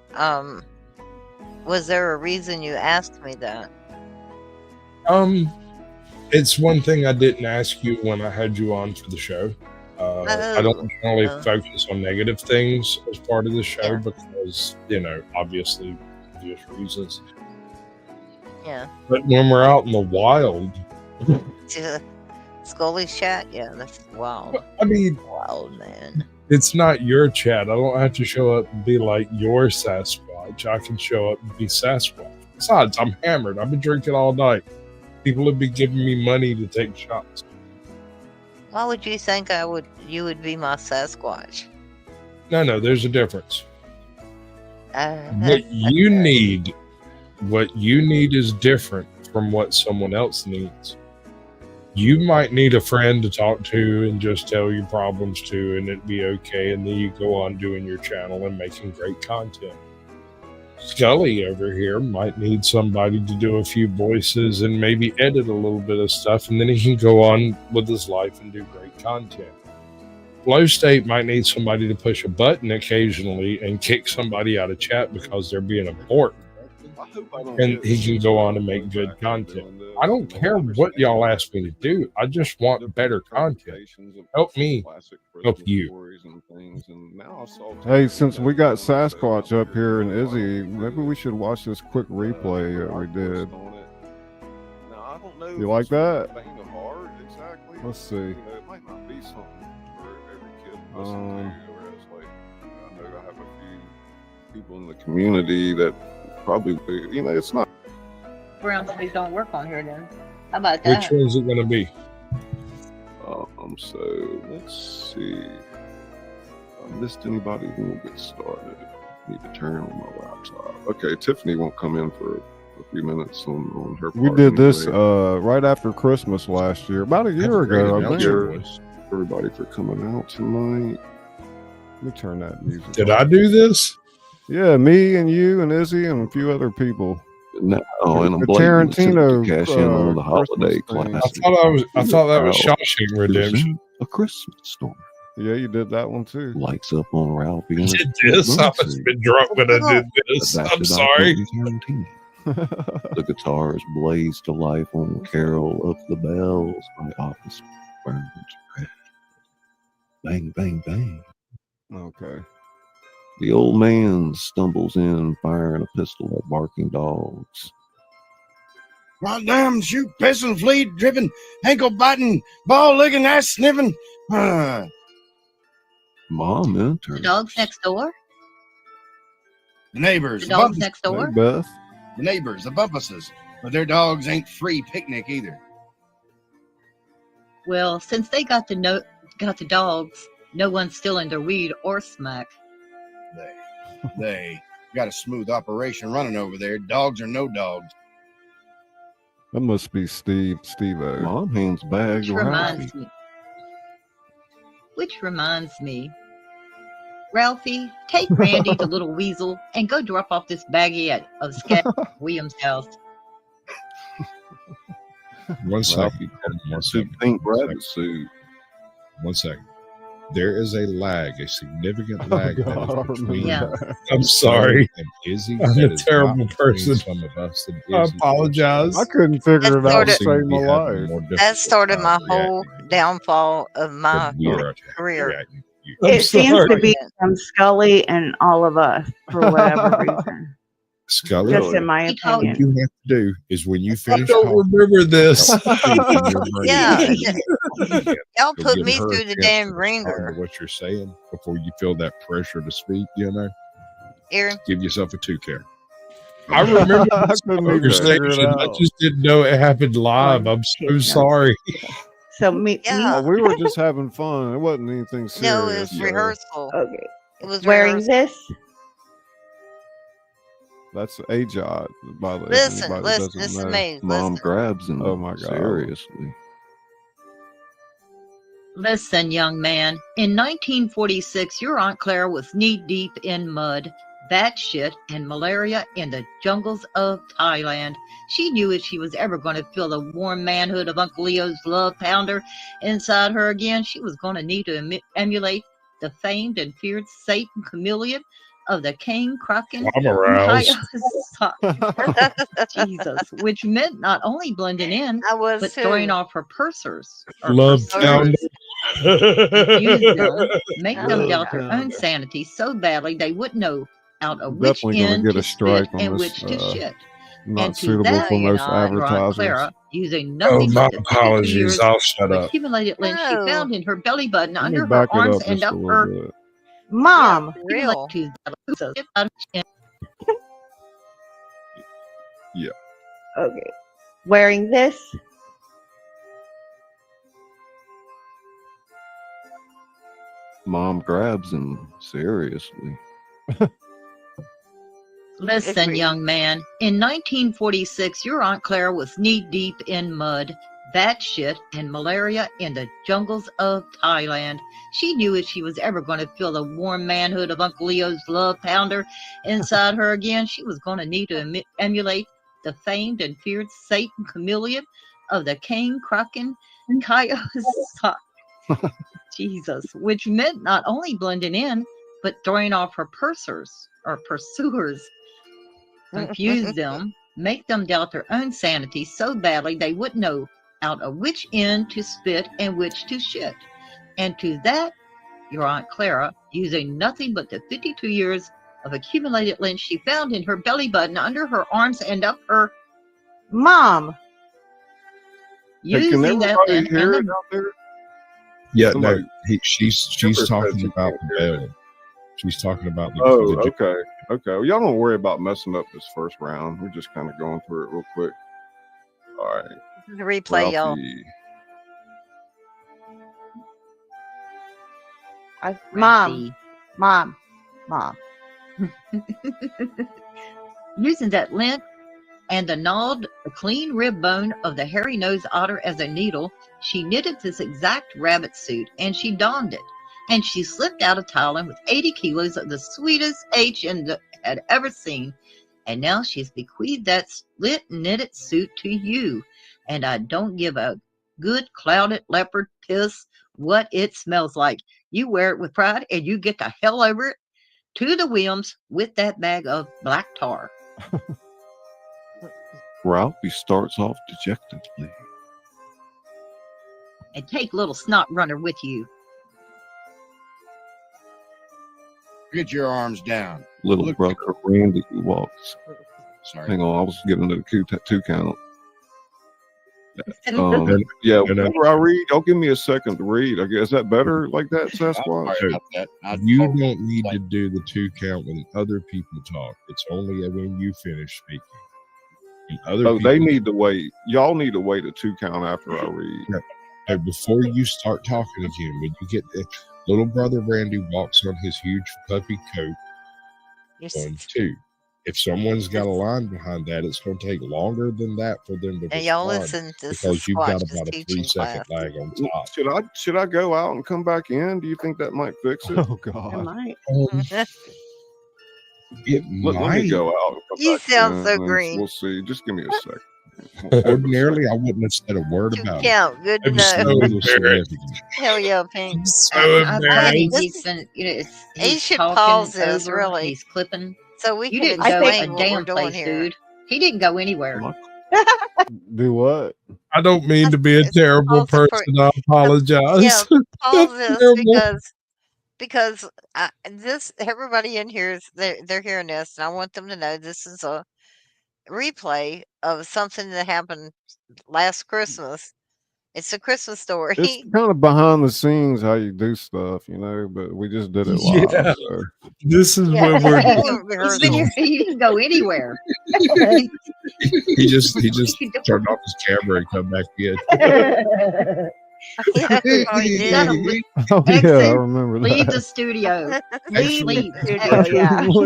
was there a reason you asked me that? It's one thing I didn't ask you when I had you on for the show. I don't generally focus on negative things as part of the show because, obviously obvious reasons. Yeah. But when we're out in the wild, Scully's chat, yeah, that's wild. I mean, Wild, man. it's not your chat. I don't have to show up and be like your Sasquatch. I can show up and be Sasquatch. Besides, I'm hammered. I've been drinking all night. People have been giving me money to take shots. Why would you think you would be my Sasquatch? No, there's a difference. What you need is different from what someone else needs. You might need a friend to talk to and just tell your problems to, and it'd be okay, and then you go on doing your channel and making great content. Scully over here might need somebody to do a few voices and maybe edit a little bit of stuff, and then he can go on with his life and do great content. Flow State might need somebody to push a button occasionally and kick somebody out of chat because they're being a pork, and he can go on and make good content. I don't care what y'all ask me to do. I just want better content. Help me help you. Hey, since we got Sasquatch up here and Izzy, maybe we should watch this quick replay that we did. You like that? Let's see. I know I have a few people in the community that probably, it's not. Brown things don't work on here then. How about that? Which one is it going to be? So let's see. If I missed anybody, when we get started. Need to turn on my laptop. Okay, Tiffany won't come in for a few minutes on her part. We did this right after Christmas last year, about a year ago. I think. Everybody for coming out tonight. Let me turn that music. Did I do this? Yeah, me and you and Izzy and a few other people. No, and I'm Tarantino cash in on the holiday class. I thought that was Shawshank Redemption. A Christmas story. Yeah, you did that one too. Lights up on Ralphie. I did this. I must have been drunk when I did this. I'm sorry. The guitars blaze to life on Carol of the Bells. My office burns red. Bang, bang, bang. Okay. The old man stumbles in, firing a pistol at barking dogs. Goddamn, shoot, pissing, flea, driven, ankle biting, ball licking, ass sniffing. Mom enters. The dogs next door? The neighbors. The dogs next door? Hey, Beth. The neighbors, the Buffuses. But their dogs ain't free picnic either. Well, since they got the dogs, no one's stealing their weed or smack. They got a smooth operation running over there. Dogs or no dogs. That must be Steve-O. Mom hands bags around. Which reminds me, Ralphie, take Randy the little weasel and go drop off this baggie of Scat Williams' house. One second. Pink rabbit suit. 1 second. There is a significant lag between. Yeah. I'm sorry. And Izzy, I'm a terrible person. Some of us and I Izzy. apologize. I couldn't figure it out to That's save my life. That started my whole downfall of my career. I'm It seems sorry. to be from Scully and all of us for whatever reason. Scully, Just in my He told- what opinion. you have to do is when you I finish don't talking, remember this. Yeah. Y'all You'll put give me her a through the chance damn to respond ringer. to what you're saying before you feel that pressure to speak. Aaron, Give yourself a 2 count. I remember I this couldn't even figure it conversation. I out. just didn't know it happened live. I'm so sorry. So me. Yeah. Oh, we were just having fun. It wasn't anything serious. No, it was so rehearsal. Okay. It was Wearing rehearsal. this. That's a job. By the way, Listen, anybody listen, doesn't this is know. me. Mom Listen. grabs him. Oh my God. Seriously. Listen, young man. In 1946, your Aunt Clara was knee-deep in mud, batshit, and malaria in the jungles of Thailand. She knew if she was ever going to feel the warm manhood of Uncle Leo's love pounder inside her again, she was going to need to emulate the famed and feared Satan chameleon of the King Kraken. I'm aroused. Jesus, which meant not only blending in, I was but too. throwing off her pursers. or Love pursuers. pounder. Confuse them, make them Love doubt their own pounder. sanity so badly they wouldn't know out of I'm which definitely gonna end get to a strike spit on and this, which to shit. Not And to suitable that, for you're most not. your Aunt advertisers. Clara, using Oh, nothing my but the 52 apologies. years I'll shut of up. accumulated lint she No. found in her belly button, Let me under back her it arms, up and just a up little her bit. Mom. Real. Okay. Wearing this. Mom grabs him. Seriously. Listen, Agreed. young man. In 1946, your Aunt Clara was knee-deep in mud, batshit, and malaria in the jungles of Thailand. She knew if she was ever going to feel the warm manhood of Uncle Leo's love pounder inside her again, she was going to need to emulate the famed and feared Satan chameleon of the King Kraken Coyote. Jesus, which meant not only blending in, but throwing off her pursuers. Confuse them, make them doubt their own sanity so badly they wouldn't know out of which end to spit and which to shit. And to that, your Aunt Clara, using nothing but the 52 years of accumulated lint she found in her belly button, under her arms, and up her. Mom. Hey, can Using that everybody lint hear and it out there? Yeah, Somebody- no, she's Super talking says about you the can't hear bell. She's talking about the. Oh, the okay. Okay. Well, y'all don't worry about messing up this first round. We're just kind of going through it real quick. All right. The replay, y'all. Ralphie. Mom. Mom. Mom. Using that lint and the gnawed, clean rib bone of the hairy-nosed otter as a needle, she knitted this exact rabbit suit, and she donned it. And she slipped out of Thailand with 80 kilos of the sweetest H had ever seen. And now she's bequeathed that split knitted suit to you. And I don't give a good clouded leopard piss what it smells like. You wear it with pride, and you get the hell over it to the Williams with that bag of black tar. Ralphie starts off dejectedly. And take little snot runner with you. Get your arms down. Little Look- brother Randy walks. Sorry. Hang on, I was getting to the two count. Yeah, No, whenever I read, y'all give me a second to read. I guess is that better like that, I'm Sasquatch? sorry about that. You don't need to do the 2 count when other people talk. It's only when you finish speaking. When other Oh, people they need to wait. Y'all need to wait a 2 count after I read. No, before you start talking again, when you get little brother Randy walks on his huge puppy coat. You're 1, 2. If someone's got a line behind that, it's going to take longer than that for them to And y'all respond, listen, this because is you've got Squatch's about a teaching 3-second class. lag on top. Should I go out and come back in? Do you think that might fix it? Oh I God. might. It Let me might. go out. And come You back sound in, so and green. We'll see. Just give me a second. Ordinarily, I wouldn't have said a word 2 about count. Good to it. I'm know. so embarrassed. Hell yeah, Pink. I'm so I bet embarrassed. he's been, He he's should talking pause this, over, really. He's clipping. So we You can didn't go explain a what we're damn doing place, here. dude. He didn't go anywhere. Do what? I don't mean to be a It's terrible also for- person. I apologize. Yeah, pause this Terrible. because this everybody in here is they're hearing this, and I want them to know this is a replay of something that happened last Christmas. It's a Christmas story. It's kind of behind the scenes how you do stuff, but we just did it live. Yeah. So. This is Yeah. when we're. He's been here, he didn't go anywhere. He just turned off his camera and come back in. Yeah, oh, he You gotta did. leave, Oh yeah, I Exit, remember leave the that. studio. Leave Leave. the studio, Exit. yeah. Do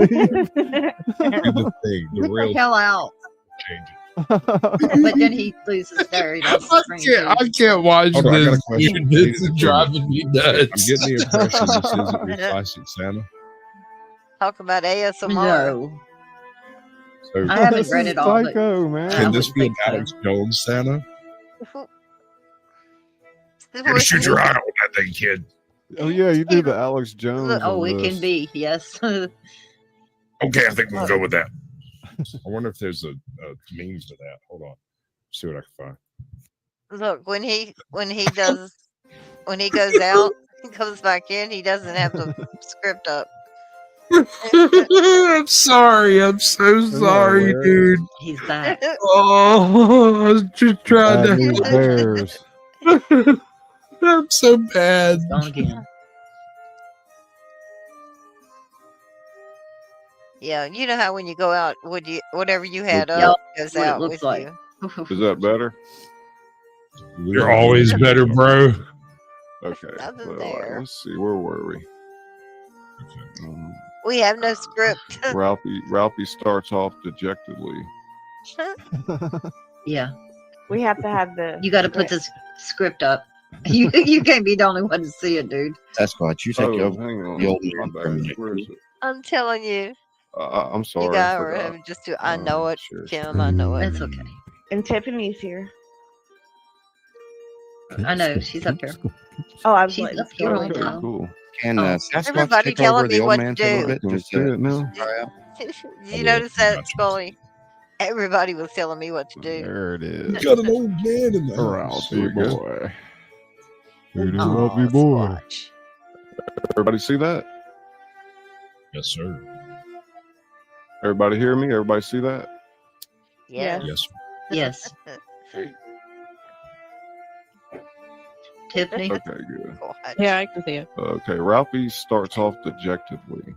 the thing, the Get the real hell out. change it. But then he loses there. He does the screen too. I can't watch Hold on, I got a this. question. Dude, I need this to is confirm driving me I'm nuts. getting the impression this isn't your classic Santa. Talk about ASMR. No, So I haven't This read is it all, but psycho, man. I can would this be an think so. Alex Jones Santa? The Gotta voice shoot is- your eye on that thing, kid. Oh yeah, you do the Alex Jones. Oh, on it this. can be, yes. Okay, I think we'll go with that. I wonder if there's a meme for that. Hold on. See what I can find. Look, when he goes out, he comes back in, he doesn't have the script up. I'm sorry. I'm so Isn't that sorry, hilarious? dude. He's back. Oh, I was just trying Bad to News Bears. help. I'm so bad. He's gone again. Yeah, you know how when you go out, whatever you had Yep, up that's goes what it out looks with like. you. Is that better? You're always better, bro. Okay. Nothing Well, there. let's see. Where were we? We have no script. Ralphie starts off dejectedly. Yeah, We have to have the. you got to put this script up. You can't be the only one to see it, dude. That's right. You take Oh, your hang on. the old My man bad. from me. Where is it? I'm telling you, I'm sorry. you I guys are forgot. having just to. I know it, Sure. Kim. I know it. That's okay. And Tiffany's here. I know she's up here. Oh, I was She's letting up here on Scully Okay, know. now. cool. Can Oh. Sasquatch Everybody take telling over me the old what man to for a little do. bit? Can we Just see it now? try out? Did Oh, you yeah, notice that, gotcha. Scully? Everybody was telling me what to do. There it We is. got an old man in the house. Ralphie There we go. boy. Who Aw, Ralphie boy? Squatch. Everybody see that? Yes, sir. Everybody hear me? Everybody see that? Yeah. Yes, sir. Yes, Tiffany. Okay, good. Squatch. Yeah, I can see it. Okay, Ralphie starts off dejectedly.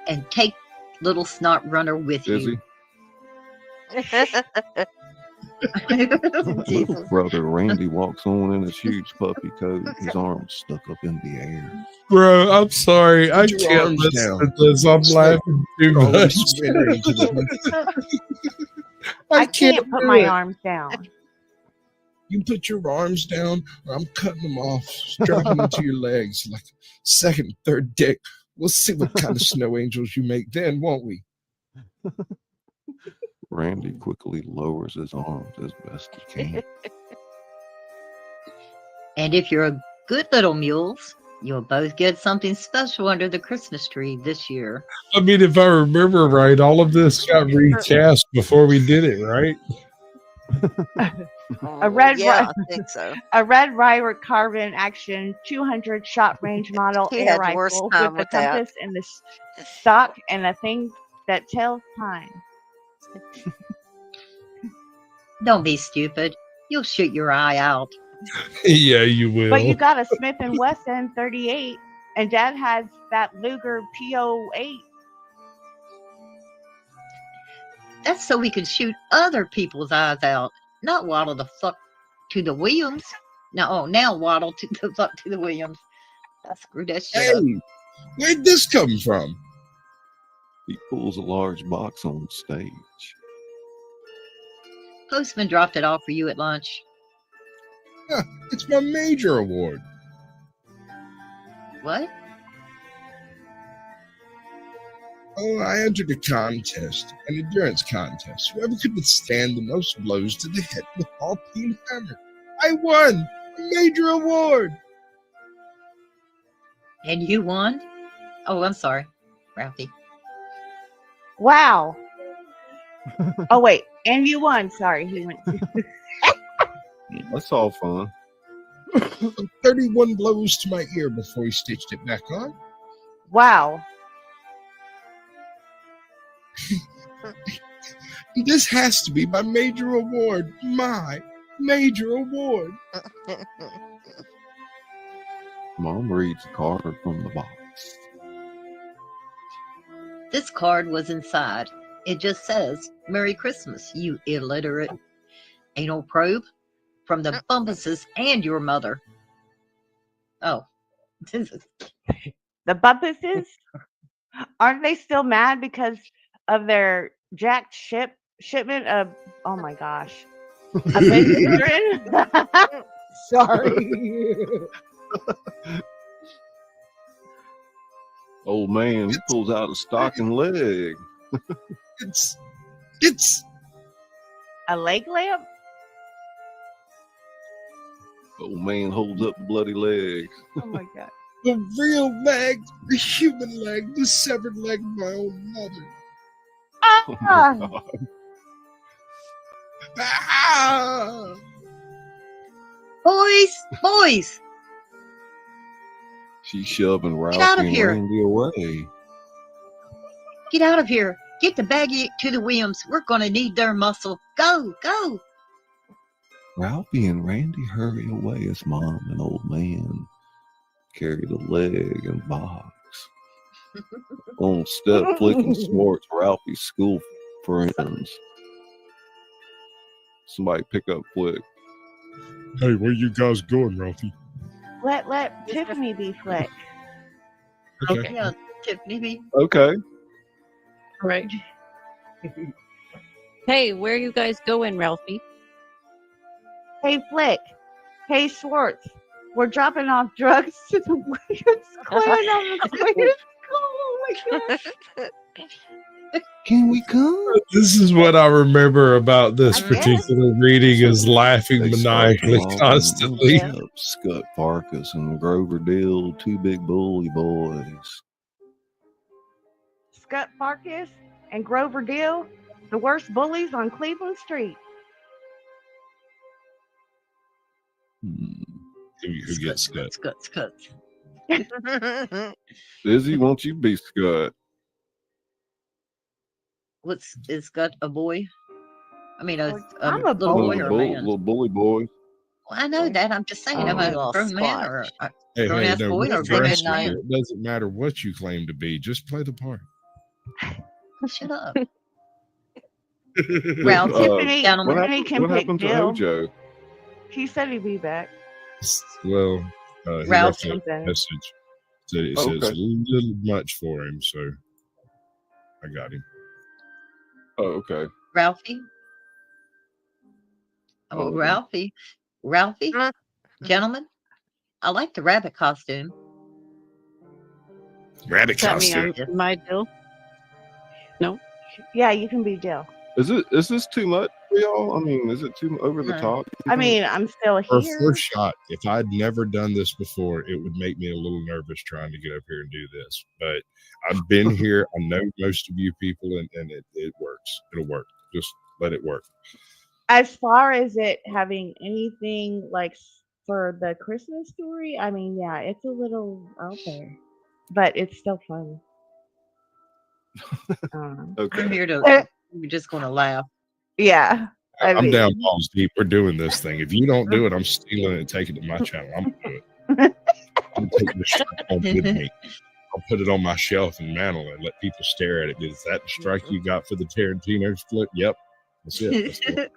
And take little snot runner with Is he? you. Little Jesus. brother Randy walks on in his huge puppy coat, his arms stuck up in the air. Bro, I'm sorry. I Put your can't arms listen down. to this. I'm laughing too Crawl much. spinner into the- I can't put do my it. arms down. You put your arms down, or I'm cutting them off, strapping them to your legs like second, third dick. We'll see what kind of snow angels you make then, won't we? Randy quickly lowers his arms as best he can. And if you're a good little mules, you'll both get something special under the Christmas tree this year. I mean, if I remember right, all of this got recast before we did it, right? A red Yeah, I think so. A Red Ryder carbon action 200 shot range model He air had the worst rifle time with with the that. compass and the stock and a thing that tells time. Don't be stupid. You'll shoot your eye out. Yeah, you will. But you got a Smith & Wesson 38 and Dad has that Luger PO8. That's so we can shoot other people's eyes out, not waddle the fuck to the Williams. Now waddle to the fuck to the Williams. I screwed that shit up. Hey, where'd this come from? He pulls a large box on stage. Postman dropped it off for you at lunch. Huh, it's my major award. What? Oh, I entered a contest, an endurance contest. Whoever could withstand the most blows to the head with harpoon hammer. I won a major award. And you won? Oh, I'm sorry, Ralphie. Wow. Oh wait, and you won. Sorry, he went. That's all fun. 31 blows to my ear before he stitched it back on. Wow. This has to be my major award. My major award. Mom reads a card from the box. This card was inside. It just says, Merry Christmas, you illiterate. anal probe from the Bumpuses and your mother. Oh, this is The Bumpuses, aren't they still mad because of their jacked shipment of? Oh my gosh, of Benjamin? Sorry. Old man pulls out a stocking leg. It's A leg lamp? Old man holds up the bloody leg. Oh my god. a real leg, a human leg, the severed leg of my own mother. Oh my Ah, God. Ah! boys. She's shoving Ralphie out of and here. Randy away. Get out of here. Get the baggie to the Williams. We're going to need their muscle. Go. Ralphie and Randy hurry away as Mom and Old Man carry the leg and box. On step, flicking snorts Ralphie's school friends. Somebody pick up Flick. Hey, where you guys going, Ralphie? let Tiffany be Flick. Okay. Yeah, Tiffany B. Okay. Right. Hey, where are you guys going, Ralphie? Hey Flick. Hey Schwartz. We're dropping off drugs to the Williams clan on the Williams. Oh my gosh. Can we come? This is what I remember about this I guess. particular reading is laughing They start maniacally walking constantly. up Scott Farkas and Grover Dill, two big bully boys. Scott Farkas and Grover Dill, the worst bullies on Cleveland Street. Who gets cut? Scuts. Izzy, won't you be Scott? Is Scott a boy? I mean, a I'm a little boy boy. or a man? Little bully boy. Well, I know that. I'm just saying, am I a grown man or a Hey, grown ass no, boy or a grown ass trust me, man? it doesn't matter what you claim to be. Just play the part. Shut up. Well, Uh, Tiffany, gentlemen. Tiffany can What pick happened to Dill. Hojo? He said he'd be back. Well, he Ralph left a something. message. Said it Oh, says okay. a little much for him, so I got him. Oh, okay. Ralphie? Oh, okay. Ralphie? Gentlemen, I like the rabbit costume. Rabbit Got me costume. on my bill. Yeah, you can be Dill. Is this too much for y'all? I mean, is it too over the No. top? I mean, I'm still For a here. first shot, if I'd never done this before, it would make me a little nervous trying to get up here and do this. But I've been here. I know most of you people, and it works. It'll work. Just let it work. As far as it having anything like for the Christmas story, I mean, yeah, it's a little out there, but it's still fun. I'm Okay. here to. We're just going to laugh. Yeah, I I'm mean, down balls deep. We're doing this thing. If you don't do it, I'm stealing it and taking it to my channel. I'm gonna do it. I'm taking the strike home with me. I'll put it on my shelf and mantle it and let people stare at it. Is that the strike you got for the Tarantino flip? Yep. That's it. That's it.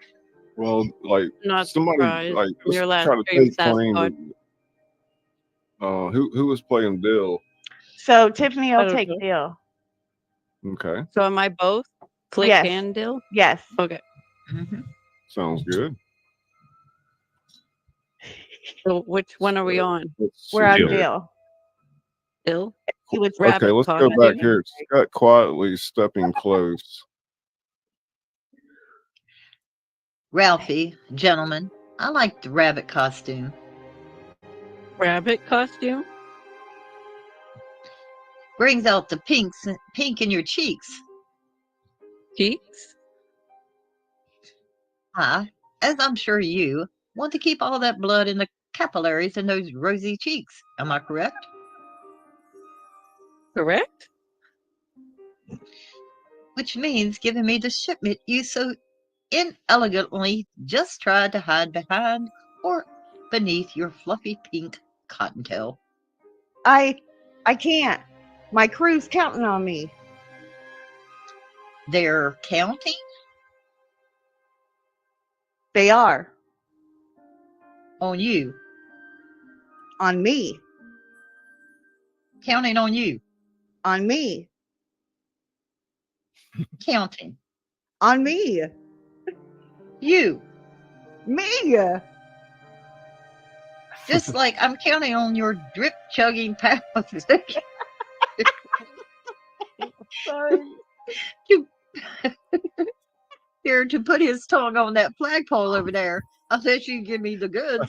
Well, like Not somebody surprised. like let's Your last try to stream, take claim. Sasquatch. That, who was playing Dill? so Tiffany I will don't take know. Dill. Okay, So am I both? Flick Yes. and Dill? Yes. Okay. Mhm. sounds good. So which one are we on? Let's We're on see Dill. here. Dill. Dill? He would Rabbit Okay, let's go costume. back here. Scott quietly stepping close. Ralphie, gentlemen, I like the rabbit costume. Rabbit costume? Brings out the pink in your cheeks. Cheeks? As I'm sure you want to keep all that blood in the capillaries in those rosy cheeks. Am I correct? Correct? Which means giving me the shipment you so inelegantly just tried to hide behind or beneath your fluffy pink cottontail. I can't. My crew's counting on me. They're counting? They are. On you. On me. Counting on you. On me. Counting. On me. You. Me. Just like I'm counting on your drip chugging power Sorry. here to put his tongue on that flagpole over there. I thought you'd give me the goods.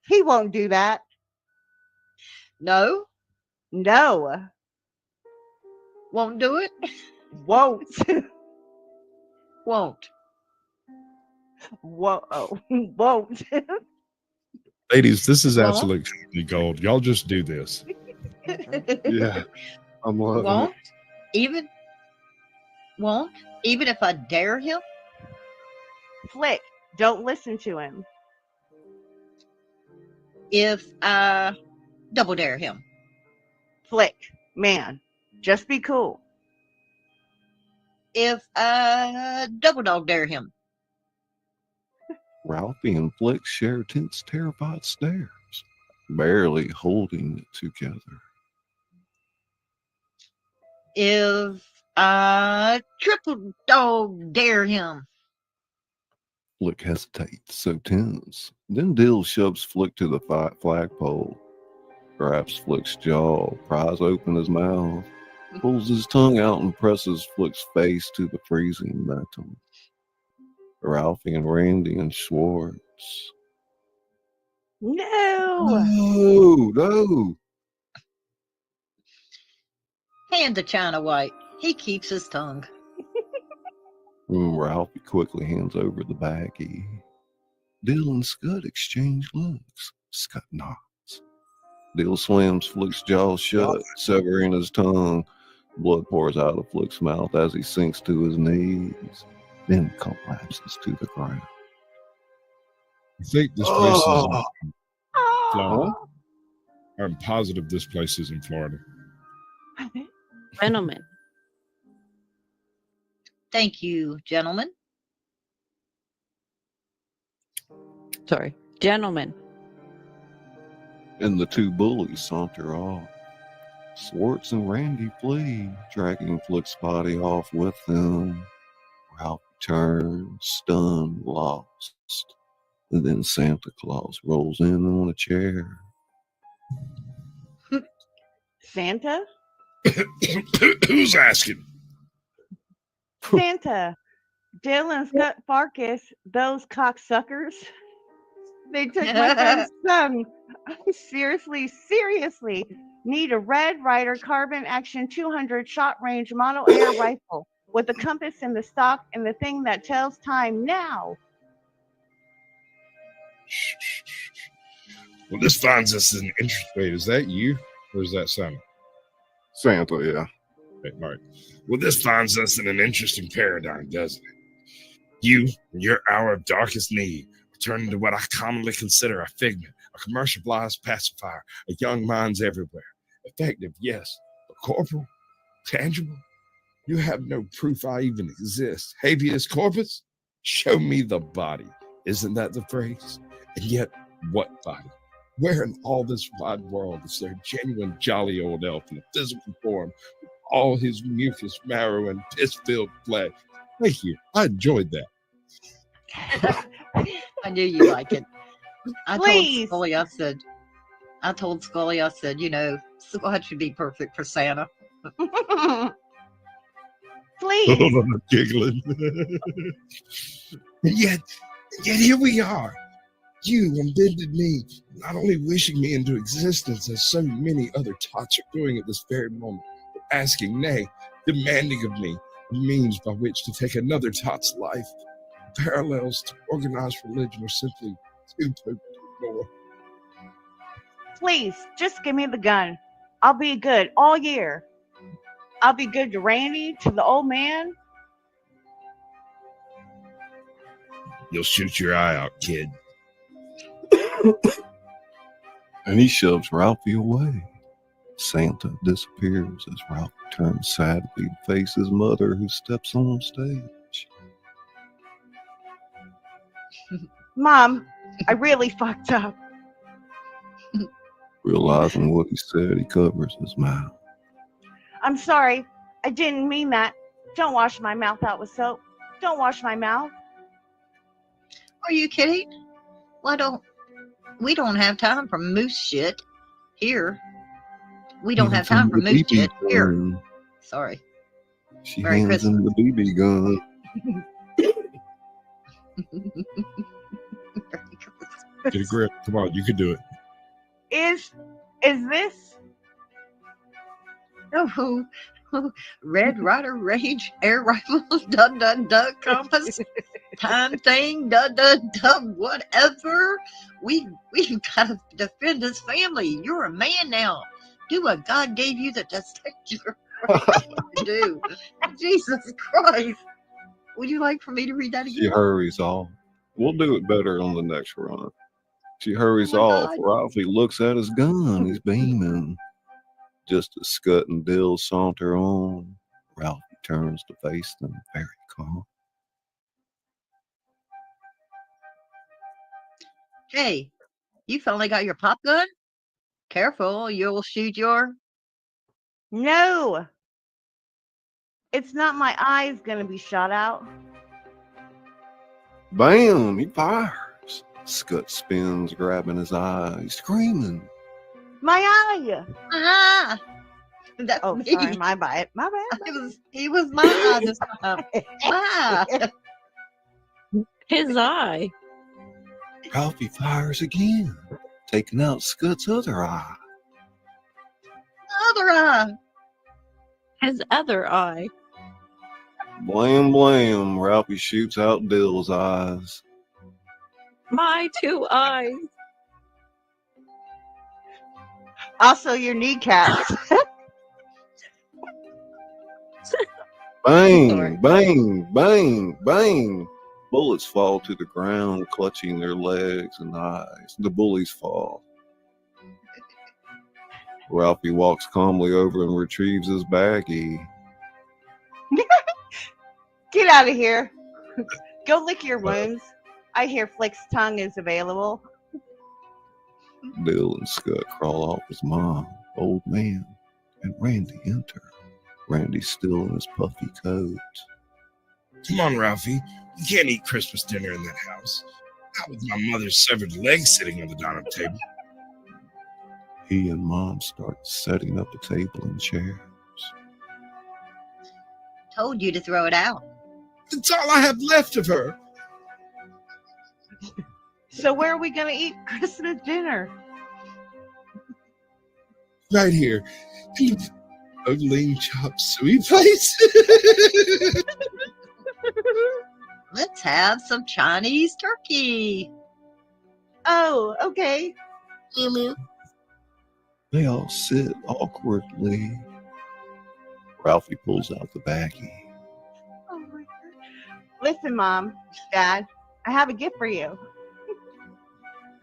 He won't do that. No, No. won't do it. Won't. Won't. Won't. Ladies, this is Well- absolutely gold. Y'all just do this. Yeah, I'm loving Won't. it. Won't. Even if I dare him. Flick, don't listen to him. If I double dare him. Flick, man, just be cool. If I double dog dare him. Ralphie and Flick share tense, terrified stares, barely holding it together. If I triple dog dare him. Flick hesitates, so tense. Then Dill shoves Flick to the flagpole, grabs Flick's jaw, pries open his mouth, pulls his tongue out and presses Flick's face to the freezing metal. Ralphie and Randy and Schwartz. No. No. Hand to China White. He keeps his tongue. Ralphie quickly hands over the baggie. Dill and Scud exchange looks. Scud nods. Dill slams Flick's jaw shut, severing his tongue. Blood pours out of Flick's mouth as he sinks to his knees, then collapses to the ground. I think this place is Oh. in Florida. I'm positive this place is in Florida. Gentlemen. Thank you, gentlemen. Sorry. Gentlemen. And the two bullies saunter off. Schwartz and Randy flee, dragging Flick's body off with them. Ralph turns, stunned, lost. And then Santa Claus rolls in on a chair. Santa? Who's asking? Santa. Dill and Scott Farkas, those cocksuckers. They took my friend's son. Seriously need a Red Ryder carbon action 200 shot range model air rifle with a compass in the stock and the thing that tells time now. Well, this finds us in interest. Wait, is that you or is that Santa? Santa, yeah. Okay, all right. Well, this finds us in an interesting paradigm, doesn't it? You, in your hour of darkest need, turn into what I commonly consider a figment, a commercialized pacifier, a young minds everywhere. Effective, yes, but corporal, tangible. You have no proof I even exist. Habeas corpus? Show me the body. Isn't that the phrase? And yet, what body? Where in all this wide world is there a genuine jolly old elf in a physical form with all his mucus, marrow, and piss-filled flesh? Thank you. I enjoyed that. I knew you like it. Please. I told Scully, I said, you know, Scott should be perfect for Santa. Please. I'm giggling. And yet here we are. You on bended knee, not only wishing me into existence as so many other tots are doing at this very moment, but asking, nay, demanding of me the means by which to take another tot's life. Parallels to organized religion are simply too potent to ignore. Please, just give me the gun. I'll be good all year. I'll be good to Randy, to the old man. You'll shoot your eye out, kid. And he shoves Ralphie away. Santa disappears as Ralph turns sadly to face his mother, who steps on stage. Mom, I really fucked up. Realizing what he said, he covers his mouth. I'm sorry. I didn't mean that. Don't wash my mouth out with soap. Don't wash my mouth. Are you kidding? We don't have time for moose shit here. We don't have time for moose shit here. Sorry. She Merry hands him the BB gun. Get a grip. Come on, you can do it. Is this? Oh, Red Rider Rage Air Rifles, dun dun dun compass, time thing, dun dun dun, whatever. We've got to defend his family. You're a man now. Do what God gave you the testicular right to do. Jesus Christ. Would you like for me to read that again? She hurries off. We'll do it better on the next run. She hurries off. God. Ralphie looks at his gun. He's beaming. Just as Scott and Dill saunter on, Ralphie turns to face them, very calm. Hey, you finally got your pop gun? Careful, you'll shoot your... No. It's not my eyes gonna be shot out. Bam! He fires. Scott spins, grabbing his eye. He's screaming. My eye. Ah! That's Oh, me. sorry, my bad. My bad. He was my eye this time. Ah! His eye. Ralphie fires again, taking out Scott's other eye. Other eye. His other eye. Blam, blam. Ralphie shoots out Dill's eyes. My two eyes. Also, your kneecaps. Bang, Sorry. bang, bang, bang. Bullets fall to the ground, clutching their legs and eyes. The bullies fall. Ralphie walks calmly over and retrieves his baggie. Get out of here. Go lick your wounds. I hear Flick's tongue is available. Bill and Scott crawl off his mom, old man, and Randy enter. Randy's still in his puffy coat. Come on, Ralphie. You can't eat Christmas dinner in that house. Not with my mother's severed leg sitting on the dining table. He and Mom start setting up a table and chairs. Told you to throw it out. It's all I have left of her. So where are we gonna eat Christmas dinner? Right here. In the lean chop suey place. Let's have some Chinese turkey. Oh, okay. They all sit awkwardly. Ralphie pulls out the baggie. Oh my God. Listen, Mom, Dad, I have a gift for you.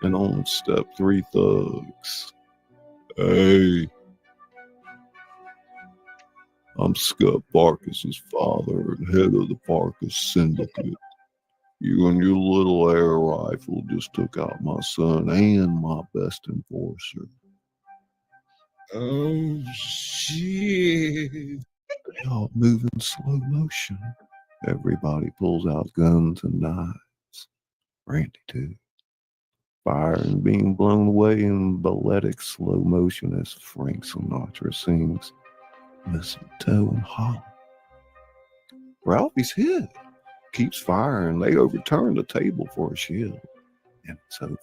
And on step 3 thugs. Hey. I'm Scott Farkas's father and head of the Farkas Syndicate. You and your little air rifle just took out my son and my best enforcer. Oh, shit. They all move in slow motion. Everybody pulls out guns and knives. Randy too. Fire and being blown away in balletic slow motion as Frank Sinatra sings Mistletoe and Holly. Ralphie's hit. Keeps firing. They overturn the table for a shield. And it's over.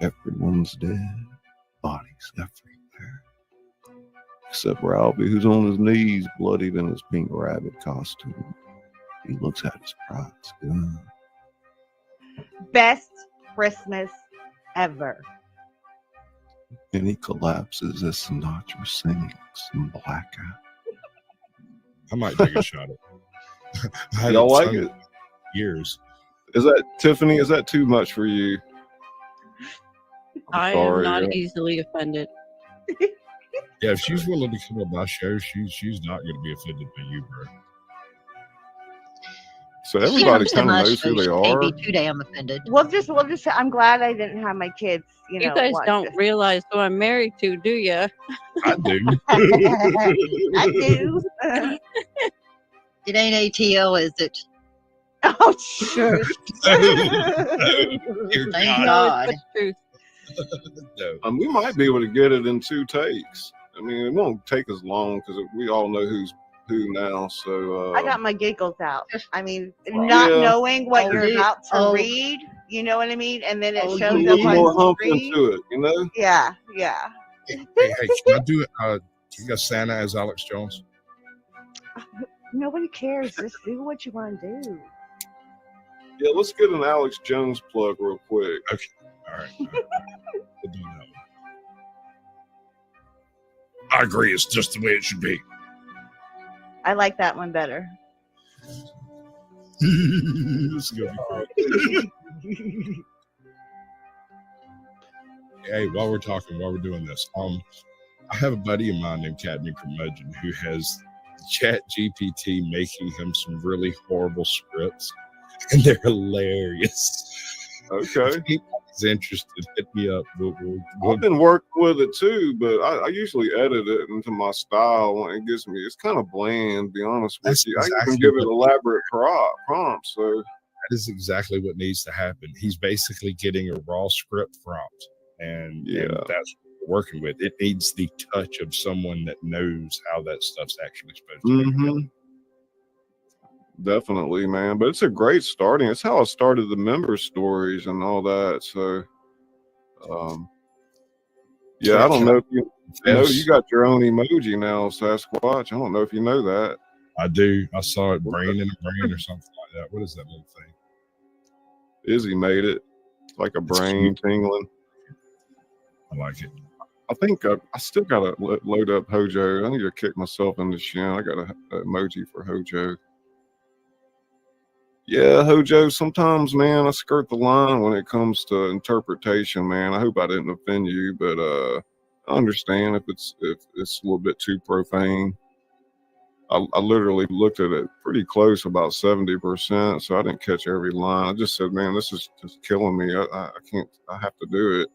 Everyone's dead. Bodies everywhere. Except Ralphie, who's on his knees, bloodied in his pink rabbit costume. He looks at his prize gun. Best Christmas ever. And he collapses as Sinatra sings in blackout. I might take a shot at it. I haven't Y'all like sung it? in years. Is that, Tiffany, is that too much for you? I sorry, am not yeah. easily offended. Yeah, if she's willing to come on my show, she's not going to be offended by you, bro. So She everybody comes to kind of my knows show. who they She can't are. be too damn offended. We'll just. I'm glad I didn't have my kids. You guys watch don't this. realize who I'm married to, do you? I do. I do. It ain't ATL, is it? Oh, shush. Dear Thank God. No, God. it's the truth. No. We might be able to get it in 2 takes. I mean, it won't take as long because we all know who's who now. So I got my giggles out. I mean, Well, not yeah. knowing what you're dude. about to Oh. read. You know what I mean? And then it Oh, a shows you up little on more hump screen. into it, you know. Yeah. Hey, can I do it? You got Santa as Alex Jones? Nobody cares. Just do what you want to do. Yeah, let's get an Alex Jones plug real quick. Okay. All right. We'll do that one. I agree. It's just the way it should be. I like that one better. This is gonna be great. Hey, while we're doing this, I have a buddy of mine named Cadney Curmudgeon who has Chat GPT making him some really horrible scripts, and they're hilarious. Okay. If anybody's interested, hit me up. I've been working with it too, but I usually edit it into my style when it gets me. It's kind of bland, to be honest with That's you. I exactly can give it what- elaborate prompts. So That is exactly what needs to happen. He's basically getting a raw script prompt, and Yeah. that's what we're working with. It needs the touch of someone that knows how that stuff's actually supposed to be. Mhm. Definitely, man. But it's a great starting. It's how I started the member stories and all that. So, yeah, I don't know if you know you got your own emoji now, Sasquatch. I don't know if you know that. I do. I saw it, brain in a brain or something like that. What is that little thing? Izzy made it. It's like a It's brain cute. tingling. I like it. I think I still got to load up Hojo. I need to kick myself in the shin. I got a emoji for Hojo. Yeah, Hojo, sometimes, man, I skirt the line when it comes to interpretation, man. I hope I didn't offend you, but I understand if it's a little bit too profane. I literally looked at it pretty close, about 70%, so I didn't catch every line. I just said, man, this is just killing me. I can't, I have to do it.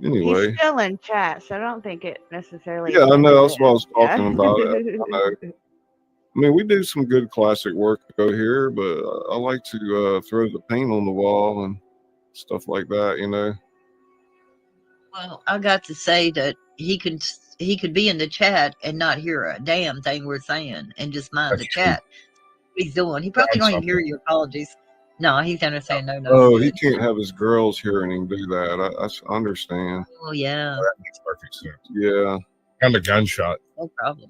Anyway. He's still in chat, so I don't think it necessarily. Yeah, I know. That's offended what I was him. talking about. I know. I mean, we do some good classic work over here, but I like to throw the paint on the wall and stuff like that, you know. Well, I got to say that he could be in the chat and not hear a damn thing we're saying and just mind the chat. What he's doing. He probably don't even hear your apologies. No, he's gonna say no. Oh, he can't have his girls hearing him do that. I understand. Oh yeah. That makes perfect sense. Yeah. And a gunshot. No problem.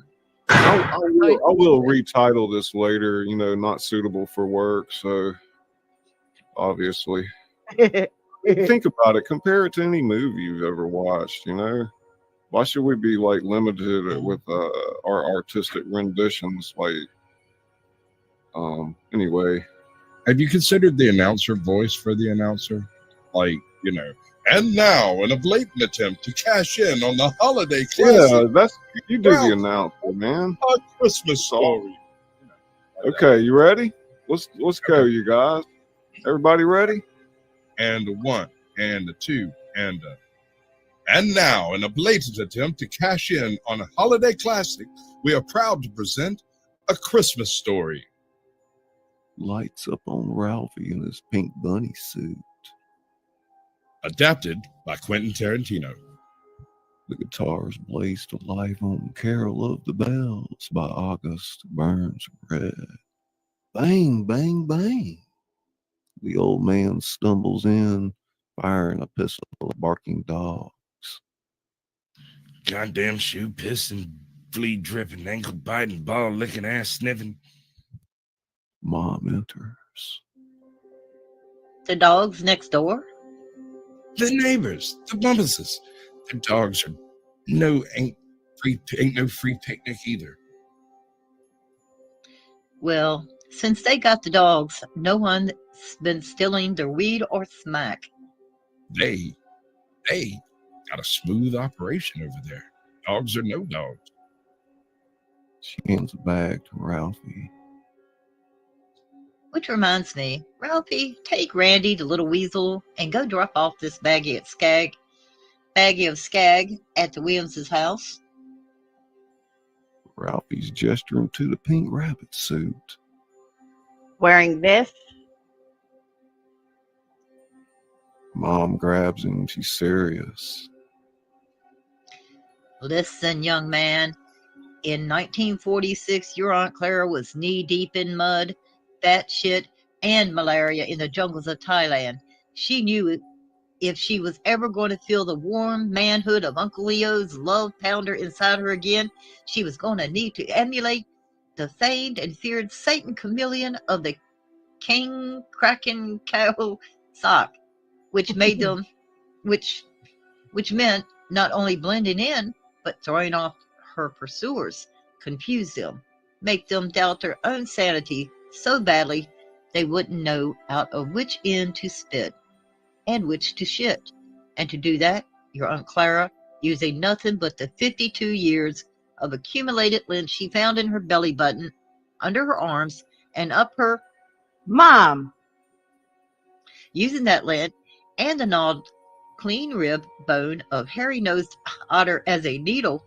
I will retitle this later, you know, not suitable for work. So obviously, think about it. Compare it to any movie you've ever watched, you know. Why should we be like limited with our artistic renditions? Like, anyway. Have you considered the announcer voice for the announcer? Like, you know, and now in a blatant attempt to cash in on the holiday classic. Yeah, that's you do the announcer, man. A Christmas story. Okay, you ready? Let's go, you guys. Everybody ready? And a 1, and a 2, and a. And now, in a blatant attempt to cash in on a holiday classic, we are proud to present A Christmas Story. Lights up on Ralphie in his pink bunny suit. Adapted by Quentin Tarantino. The guitars blaze to life on Carol of the Bells by August Burns Red. Bang, bang, bang. The old man stumbles in, firing a pistol at barking dogs. Goddamn shoe pissing, flea dripping, ankle biting, ball licking, ass sniffing. Mom enters. The dogs next door? The neighbors, the Bumpuses. Their dogs are ain't no free picnic either. Well, since they got the dogs, no one's been stealing their weed or smack. They They got a smooth operation over there. Dogs or no dogs. She hands a bag to Ralphie. Which reminds me, Ralphie, take Randy, the little weasel, and go drop off this baggie of skag at the Williams' house. Ralphie's gesturing to the pink rabbit suit. Wearing this? Mom grabs him. She's serious. Listen, young man. In 1946, your Aunt Clara was knee-deep in mud, fat shit, and malaria in the jungles of Thailand. She knew if she was ever going to feel the warm manhood of Uncle Leo's love pounder inside her again, she was going to need to emulate the famed and feared Satan chameleon of the King Kraken cow sock, which made them, which meant not only blending in, but throwing off her pursuers, confuse them, make them doubt their own sanity so badly they wouldn't know out of which end to spit and which to shit. And to do that, your Aunt Clara, using nothing but the 52 years of accumulated lint she found in her belly button, under her arms, and up her Mom. Using that lint and the gnawed clean rib bone of hairy-nosed otter as a needle,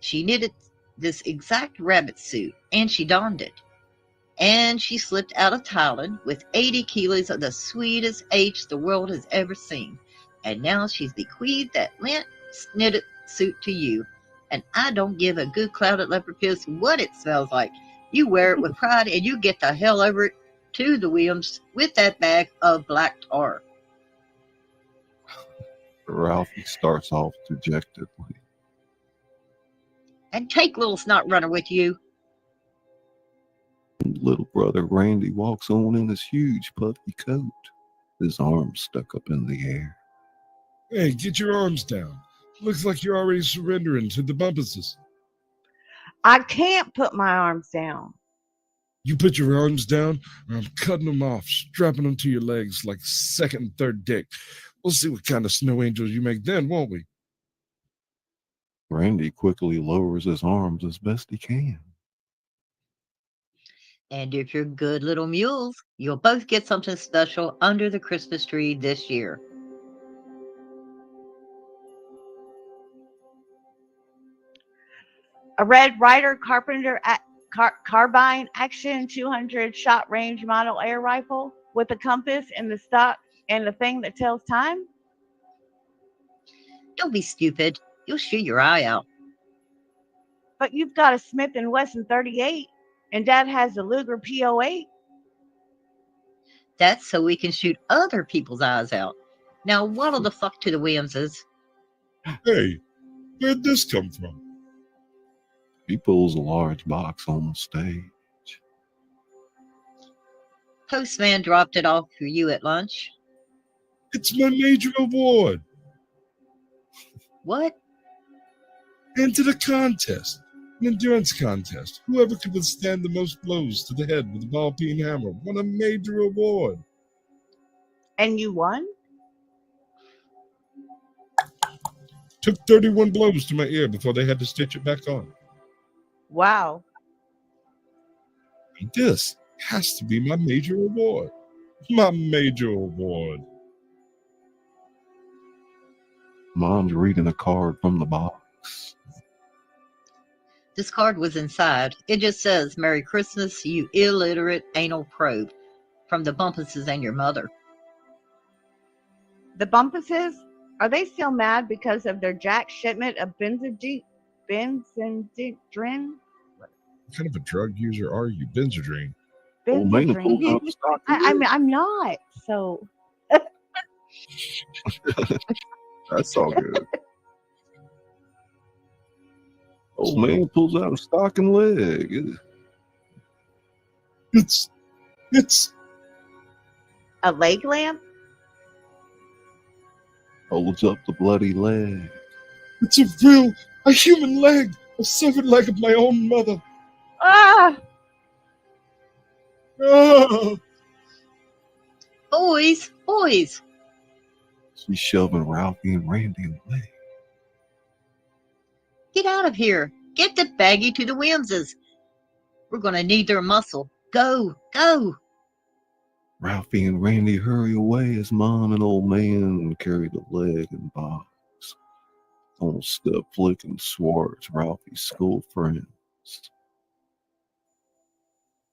she knitted this exact rabbit suit, and she donned it. And she slipped out of Thailand with 80 kilos of the sweetest H the world has ever seen. And now she's bequeathed that lint knitted suit to you. And I don't give a good clouded leopard piss what it smells like. You wear it with pride, and you get the hell over it to the Williams with that bag of black tar. Ralphie starts off dejectedly. And take little snot runner with you. Little brother Randy walks on in his huge puffy coat, his arms stuck up in the air. Hey, get your arms down. Looks like you're already surrendering to the bumpuses. I can't put my arms down. You put your arms down, or I'm cutting them off, strapping them to your legs like second and third dick. We'll see what kind of snow angels you make then, won't we? Randy quickly lowers his arms as best he can. And if you're good little mules, you'll both get something special under the Christmas tree this year. A Red Ryder Carpenter carbine action 200 shot range model air rifle with a compass in the stock and the thing that tells time. Don't be stupid. You'll shoot your eye out. But you've got a Smith & Wesson 38, and Dad has a Luger P08. That's so we can shoot other people's eyes out. Now waddle the fuck to the Williamses. Hey, where'd this come from? He pulls a large box on the stage. Postman dropped it off for you at lunch. It's my major award. What? Enter the contest. An endurance contest. Whoever could withstand the most blows to the head with a ball-peen hammer won a major award. And you won? Took 31 blows to my ear before they had to stitch it back on. Wow. And this has to be my major award. My major award. Mom's reading a card from the box. This card was inside. It just says, Merry Christmas, you illiterate anal probe, from the Bumpuses and your mother. The Bumpuses? Are they still mad because of their jack shipment of benzodrine? What kind of a drug user are you? Benzodrine. Benzodrine. I'm not. So. That's all good. Old man pulls out a stocking leg. It's a leg lamp? Holds up the bloody leg. It's a human leg, a severed leg of my own mother. Ah! Ah! Boys! She's shoving Ralphie and Randy away. Get out of here. Get the baggie to the Williamses. We're going to need their muscle. Go, go. Ralphie and Randy hurry away as Mom and Old Man carry the leg and box. On step Flick and Swartz, Ralphie's school friends.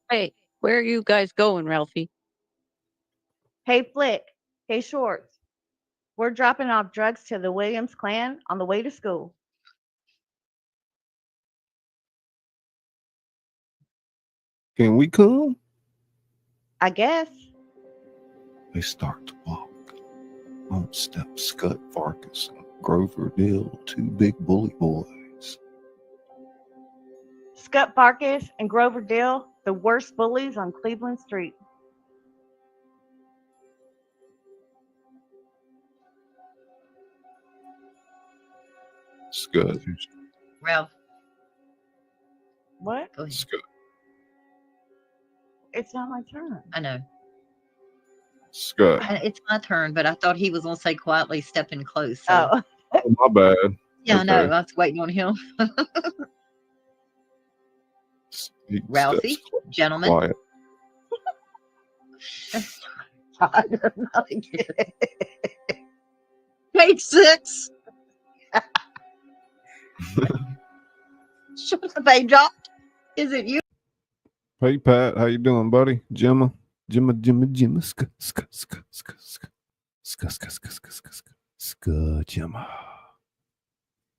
Hey, where are you guys going, Ralphie? Hey, Flick. Hey, Shorts. We're dropping off drugs to the Williams clan on the way to school. Can we come? I guess. They start to walk. On step Scott Farkas and Grover Dill, two big bully boys. Scut Farkas and Grover Dill, the worst bullies on Cleveland Street. Scott. Ralph. What? Go ahead. Scott. It's not my turn. I know. Scott. It's my turn, but I thought he was going to say quietly stepping close. So. Oh. Oh, my bad. Yeah, Okay. I know. I was waiting on him. He Ralphie, steps gentlemen. quiet. Page 6. Shut up, page dropped. Is it you? Hey Pat, how you doing, buddy? Gemma, Gemma, Gemma.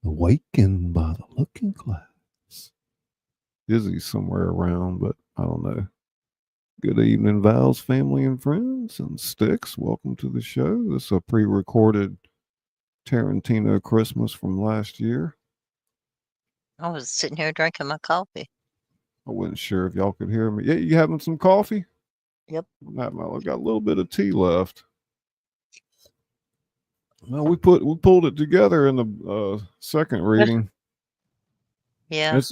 Awakened by the looking glass. Izzy's somewhere around, but I don't know. Good evening, Val's family and friends, and Sticks. Welcome to the show. This is a pre-recorded Tarantino Christmas from last year. I was sitting here drinking my coffee. I wasn't sure if y'all could hear me. Yeah, you having some coffee? Yep. I got a little bit of tea left. Well, we pulled it together in the second reading. Yeah. It's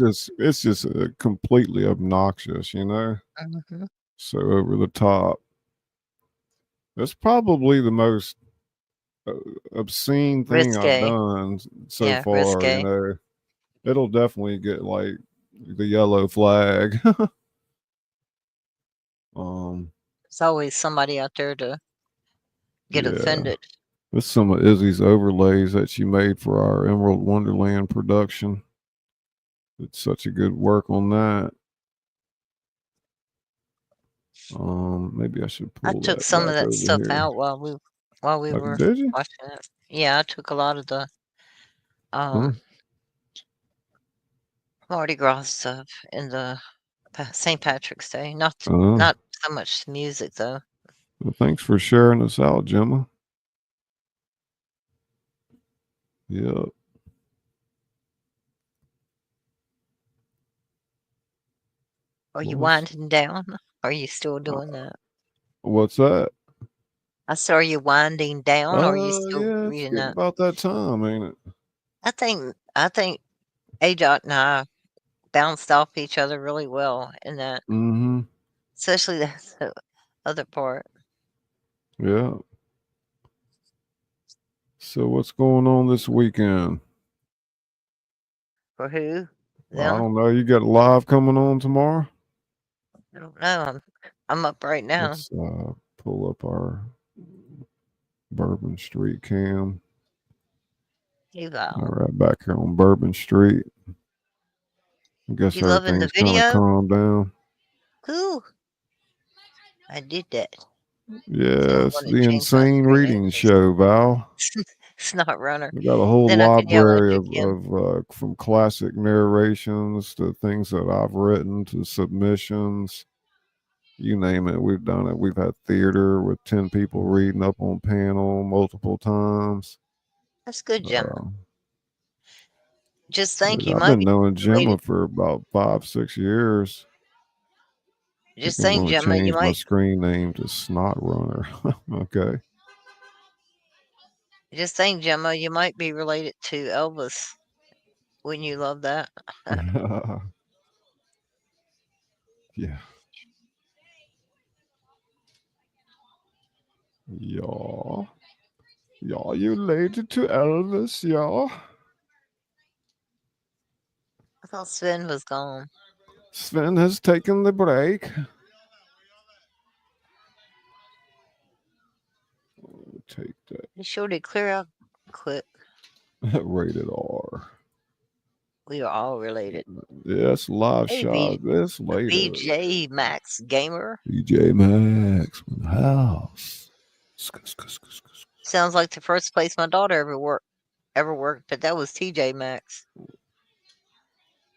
just completely obnoxious, you know. Mm-hmm. So over the top. That's probably the most obscene thing Risque. I've done so far. Risque. You know, it'll definitely get like the yellow flag. There's always somebody out there to get offended. This is some of Izzy's overlays that she made for our Emerald Wonderland production. It's such a good work on that. Maybe I should pull. I took some of that stuff here. out while we were did you? watching it. Yeah, I took a lot of the Mardi Gras stuff in the St. Patrick's Day. Not so much music though. Well, thanks for sharing us out, Gemma. Yep. Are you winding down? Are you still doing that? What's that? I saw you winding down. Or are you still It's reading that? about that time, ain't it? I think A-Dot and I bounced off each other really well in that. Mm-hmm. Especially the other part. Yeah. So what's going on this weekend? For who? I don't know. You got a live coming on tomorrow? I don't know. I'm up right now. Let's pull up our Bourbon Street cam. All right, back here on Bourbon Street. I guess you loving the everything's kind video? of calmed down. Cool. I did that. Yeah, it's the Insane Reading Show, Val. Snot runner. We got a whole Then I can yell at library you, of from classic narrations to things that I've written to submissions. You name it, we've done it. We've had theater with 10 people reading up on panel multiple times. That's good, Gemma. Just think you I've might been be knowing Gemma related. for about 5-6 years. Just I'm think, gonna Gemma, you change my might screen name to Snot Runner. Okay. just think, Gemma, you might be related to Elvis. Wouldn't you love that? Yeah. Yeah. Y'all, you related to Elvis, y'all? I thought Sven was gone. Sven has taken the break. Take that. You sure did clear out quick. Rated R. We are all related. Yes, live Hey, shot this later. BJ Max Gamer. BJ Max in the house. Sounds like the first place my daughter ever worked, but that was TJ Maxx.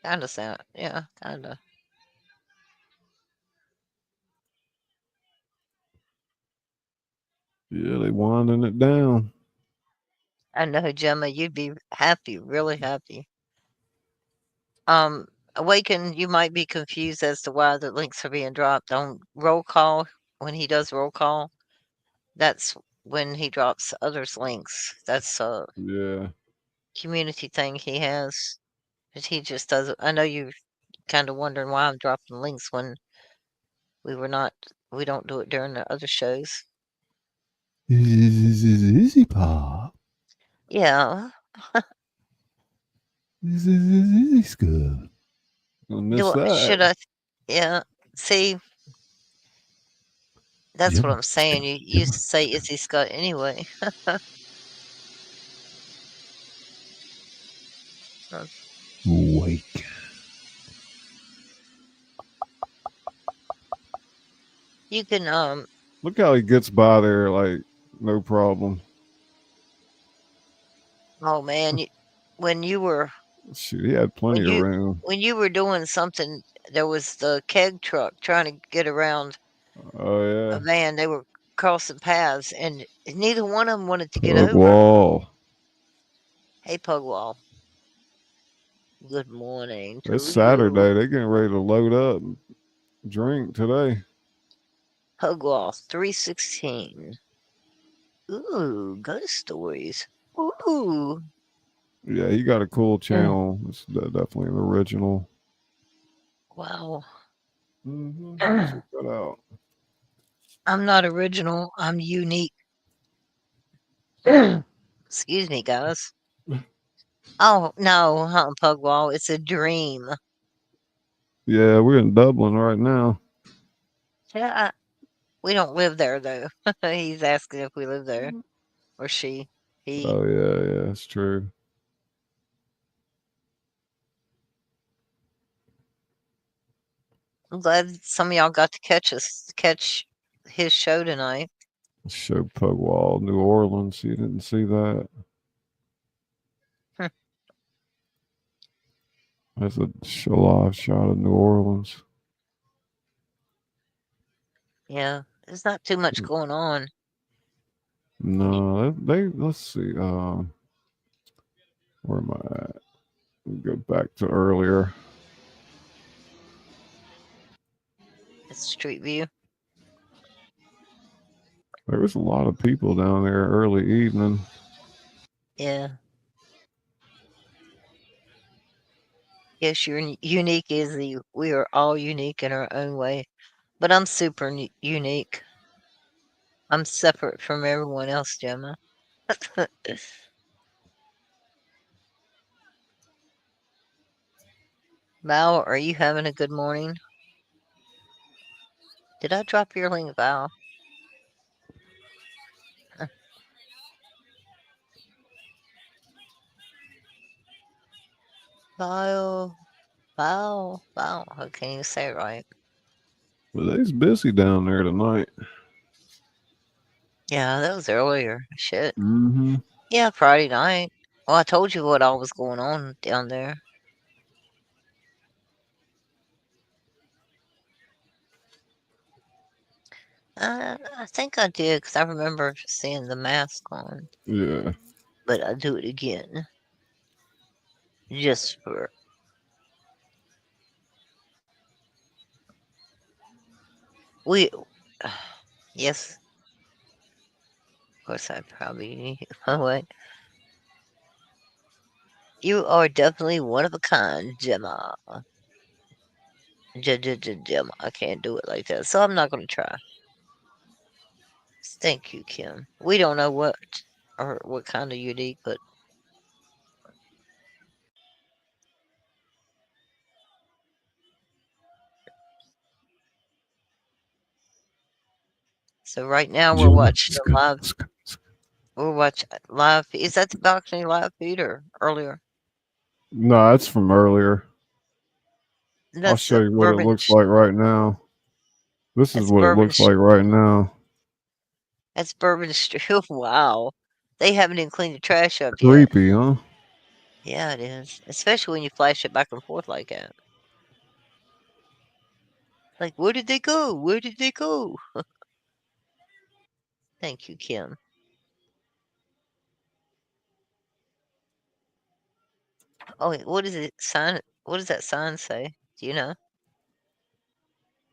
Kinda sound, yeah, kinda. Yeah, they winding it down. I know, Gemma, you'd be happy, really happy. Awaken, you might be confused as to why the links are being dropped on roll call. When he does roll call, that's when he drops others' links. That's a Yeah. community thing he has. But he just doesn't. I know you're kind of wondering why I'm dropping links when we don't do it during the other shows. Easy pop. Yeah. Easy good. Gonna miss Should that. yeah. See, that's what I'm saying. You used to say Izzy Scott anyway. Wake. You can Look how he gets by there, like no problem. oh man, when you were Shoot, he had plenty of room. when you were doing something, there was the keg truck trying to get around Oh a yeah. van. They were crossing paths, and neither one of them wanted to get Pug over. wall. Hey, Pugwall. Good morning to It's Saturday. you. They getting ready to load up and drink today. Pugwall 316. Ooh, ghost stories. Ooh. Yeah, he got a cool channel. It's definitely an original. Wow. Check that out. I'm not original. I'm unique. Excuse me, guys. Oh, no, Pugwall. It's a dream. Yeah, we're in Dublin right now. Yeah, we don't live there, though. He's asking if we live there. Or she. He. Oh yeah, it's true. I'm glad some of y'all got to catch his show tonight. Show Pugwall, New Orleans. You didn't see that? That's a live shot of New Orleans. Yeah, there's not too much going on. No, let's see. Where am I at? Go back to earlier. It's Street View. There was a lot of people down there early evening. Yeah. Yes, you're unique, Izzy. We are all unique in our own way. But I'm super unique. I'm separate from everyone else, Gemma. Val, are you having a good morning? Did I drop your link, Val? Val. I can't even say it right. Well, they's busy down there tonight. Yeah, that was earlier. Shit. Mm-hmm. Yeah, Friday night. Well, I told you what all was going on down there. I think I did because I remember seeing the mask on. Yeah. But I'll do it again. Just for. Yes. Of course, I probably. Oh, wait. You are definitely one of a kind, Gemma. Gemma. I can't do it like that, so I'm not going to try. Thank you, Kim. We don't know what or what kind of unique, but so right now we're watching the live. We're watching live. Is that the balcony live feed or earlier? No, it's from earlier. I'll That's show the you what it bourbon. looks like right now. This is That's what it bourbon. looks like right now. That's Bourbon Street. Wow, they haven't even cleaned the trash up yet. Creepy, huh? Yeah, it is. Especially when you flash it back and forth like that. Like, where did they go? Where did they go? Thank you, Kim. Oh, wait, what is it? Sign. What does that sign say? Do you know?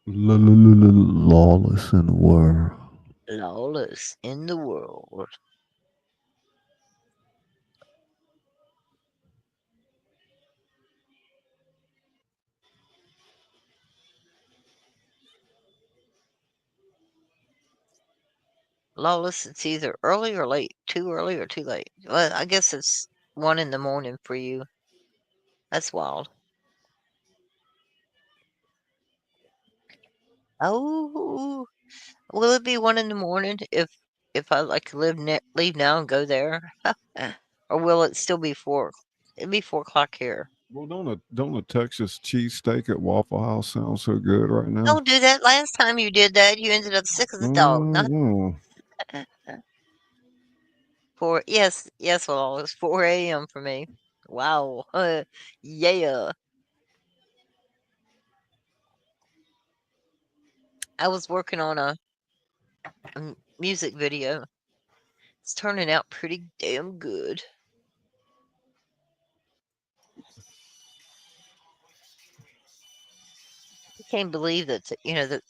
Lawless in the world. Lawless in the world. Lawless, it's either early or late. Too early or too late. Well, I guess it's 1 in the morning for you. That's wild. Oh, will it be 1 in the morning if I like leave now and go there, or will it still be 4? It'd be 4 o'clock here. Well, don't a Texas cheesesteak at Waffle House sound so good right now? Don't do that. Last time you did that, you ended up sick as a dog. Not Mm. yes, well, it's 4 a.m. for me. Wow. Yeah. I was working on a music video. It's turning out pretty damn good. I can't believe that that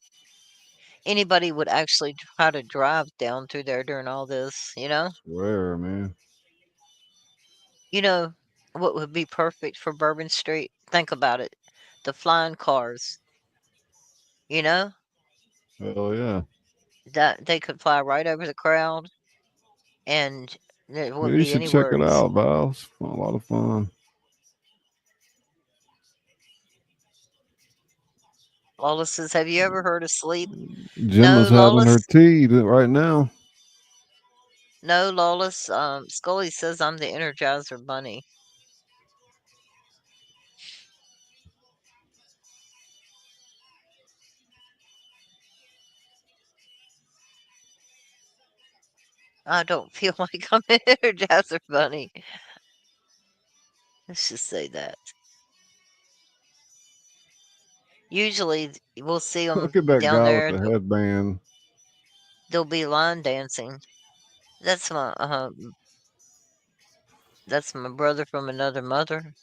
anybody would actually try to drive down through there during all this. Swear, man. You know what would be perfect for Bourbon Street? Think about it. The flying cars. You know Hell yeah. that they could fly right over the crowd, and there Yeah, wouldn't you be should any check it worries. out, Val. It's a lot of fun. Lawless says, "Have you ever heard of sleep?" Gemma's No, having her Lawless. tea right now. No, Lawless. Scully says I'm the Energizer Bunny. I don't feel like I'm an Energizer Bunny. Let's just say that. Usually, we'll see them Look at that down guy with there. the headband. They'll be line dancing. That's my brother from another mother.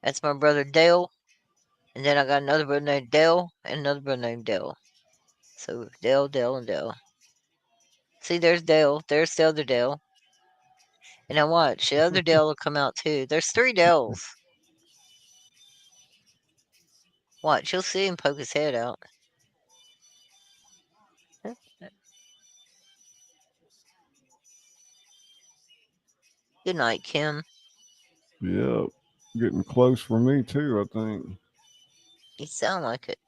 That's my brother Dale, and then I got another brother named Dale and another brother named Dale. So Dale, Dale, and Dale. See, there's Dale. There's the other Dale. And now watch, the other Dale will come out too. There's 3 Dales. Watch, you'll see him poke his head out. Good night, Kim. Yep. Getting close for me too, I think. You sound like it.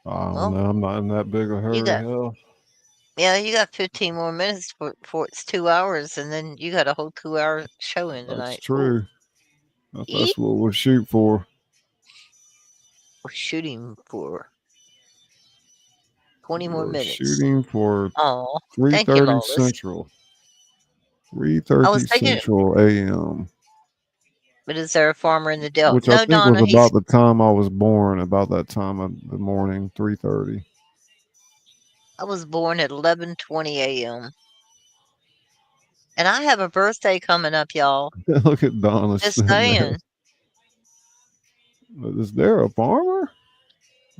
I don't Well, know. I'm not in that big a hurry. Hell. you got 15 more minutes before it's 2 hours, and then you got a whole 2-hour showing That's tonight. true. Ooh. That's what we'll shoot for. We're shooting for 20 more We're minutes. shooting for Oh, 3:30 Central. 3:30 Central a.m. But is there a farmer in the Dell? Which No, I think Donna, was about the time I was born. About that time of the morning, 3:30. I was born at 11:20 a.m. And I have a birthday coming up, y'all. Look at Donna Just sitting saying. there. Is there a farmer?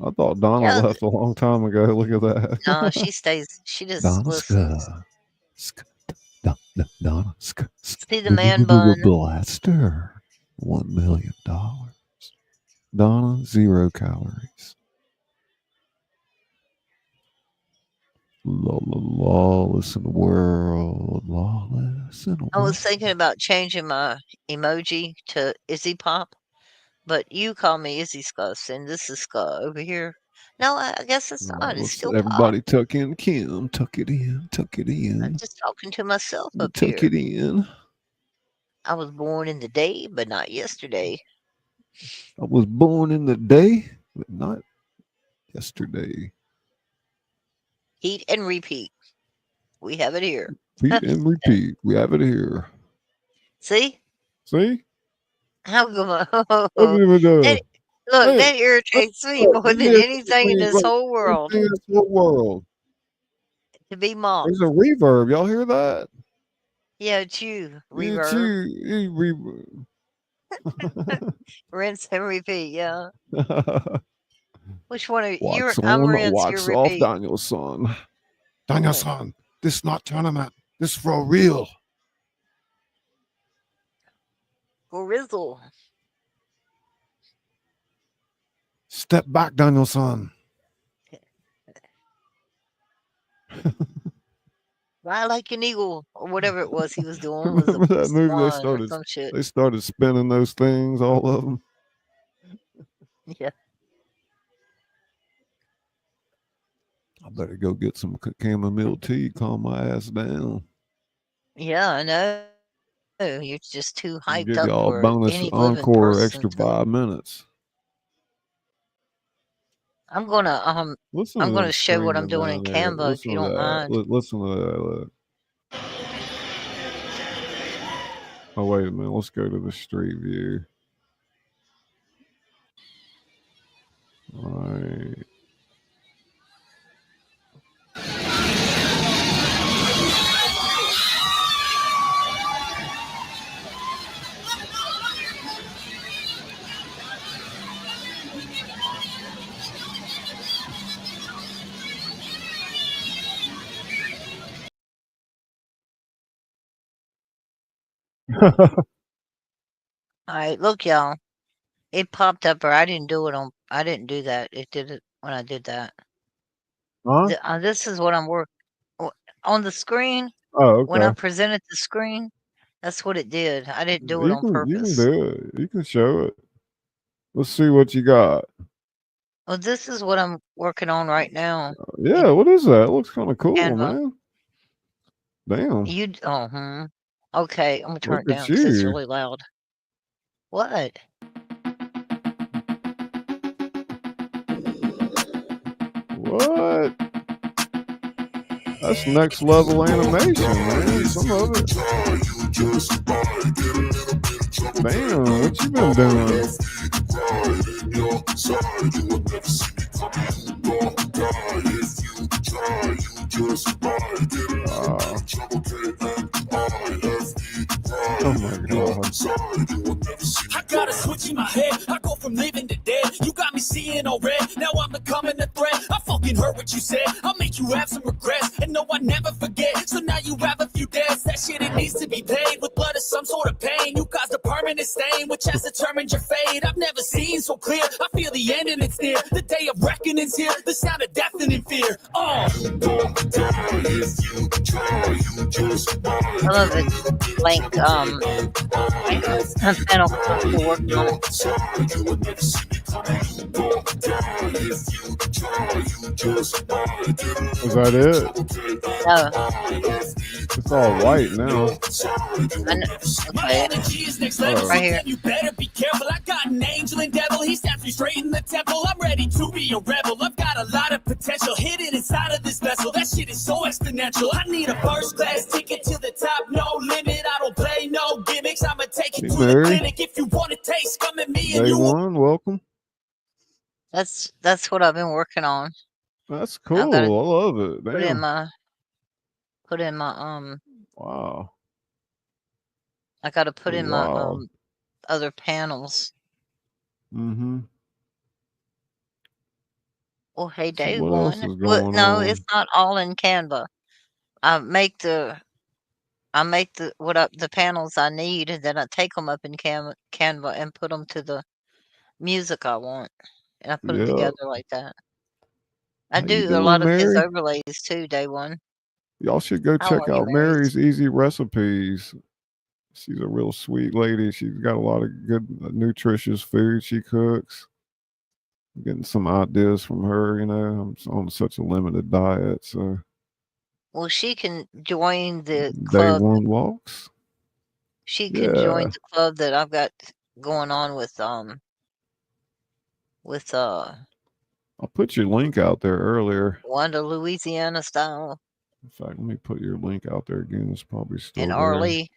I thought Donna Yeah. left a long time ago. Look at that. No, she stays. She just Donna listens. Donna See the man bun. Blaster. $1 million. Donna, 0 calories. lawless in the world. Lawless in the I was world. thinking about changing my emoji to Izzy Pop, but you call me Izzy Scuss, and this is Scuss over here. No, I guess it's not. It's Let's still Pop. everybody tuck in, Kim. Tuck it in. Tuck it I'm in. just talking to myself up Tuck here. it in. I was born in the day, but not yesterday. I was born in the day, but not yesterday. Heat and repeat. We have it here. Repeat and repeat. We have it here. See? See? How come Look at him do. that, look, Hey, that irritates me look, more than look, anything in look, this look, whole world. anything in this whole world. To be mocked. There's a reverb. Y'all hear that? Yeah, it's you. It's Reverb. you. Rinse and repeat, yeah. Which one are you? Wax I'm on, rinse, wax you're off, repeat. Danielson. Danielson, this is not tournament. This is for real. Grizzle. Step back, Danielson. Fly like an eagle, or whatever it was he was doing. Was Remember that movie? or some shit. They started spinning those things, all of them. Yeah. I better go get some chamomile tea, calm my ass down. Yeah, I know. You're just too hyped Give up y'all for bonus any living encore person extra to- 5 minutes. I'm gonna Listen I'm to gonna them show what I'm screaming doing in down there. Canva if you don't mind. Listen to that. Look. Oh, wait a minute. Let's go to the street view. All right. Alright, look y'all. It popped up or I didn't do that. It did it when I did that. Huh? This is what I'm on the screen. Oh, When I okay. presented the screen, that's what it did. I didn't do it You on can purpose. do it. You can show it. Let's see what you got. Well, this is what I'm working on right now. Yeah, what is that? It looks kind of cool, Canva. man. Damn. Okay, I'm gonna turn Look it at down because it's you. really loud. What? What? That's next level animation, man. Some of it. Damn, what you been doing? Oh my god. I got a switch in my head. I go from living to dead. You got me seeing all red. Now I'm becoming a threat. I fucking heard what you said. I'll make you have some regrets. And no, I never forget. So now you have a few debts. That shit, it needs to be paid with blood or some sort of pain. You caused a permanent stain, which has determined your fate. I've never seen so clear. I feel the end and it's near. The day of reckoning's here. The sound of deafening fear. I love it. Blank panel to work on. Is that it? No. It's all white now. My energy is next level. Right here. You better be careful. I got an angel and devil. He snaps me straight in the temple. I'm ready to be a rebel. I've got a lot of potential hidden inside of this vessel. That shit is so exponential. I need a first class ticket to the top. No limit. I don't play no gimmicks. I'ma take you to the clinic. If you want to taste, come at me and Day you one, welcome. That's what I've been working on. That's cool. I love it. Damn. Put in my Wow. I gotta put in my Wow. other panels. Mm-hmm. Well, hey, day So what else one. is going No, on? it's not all in Canva. I make the the panels I need, and then I take them up in Canva and put them to the music I want, and I put it together like that. I How you do a lot doing, of his Mary? overlays too, day one. Y'all should go How check are you, out Marys? Mary's Easy Recipes. She's a real sweet lady. She's got a lot of good, nutritious food she cooks. Getting some ideas from her, you know. I'm on such a limited diet, so Well, she can join the day club. one walks. She can join Yeah, the club that I've got going on with I put your link out there earlier. Wanda, Louisiana style, In fact, let me put your link out there again. It's probably still and there. Arlie.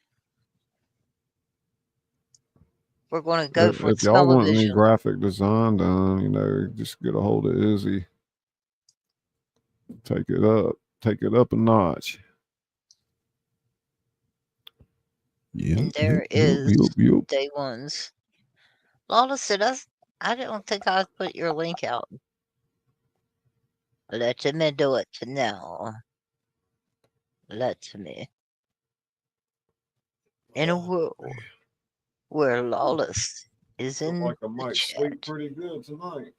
We're going to go for If y'all want any television. graphic design done, you know, just get a hold of Izzy. Take it up a notch. And there is day ones. Lola said, I don't think I put your link out. Let me do it now. Let me. In a world where Lawless is in Like I the might chat. sleep pretty good tonight.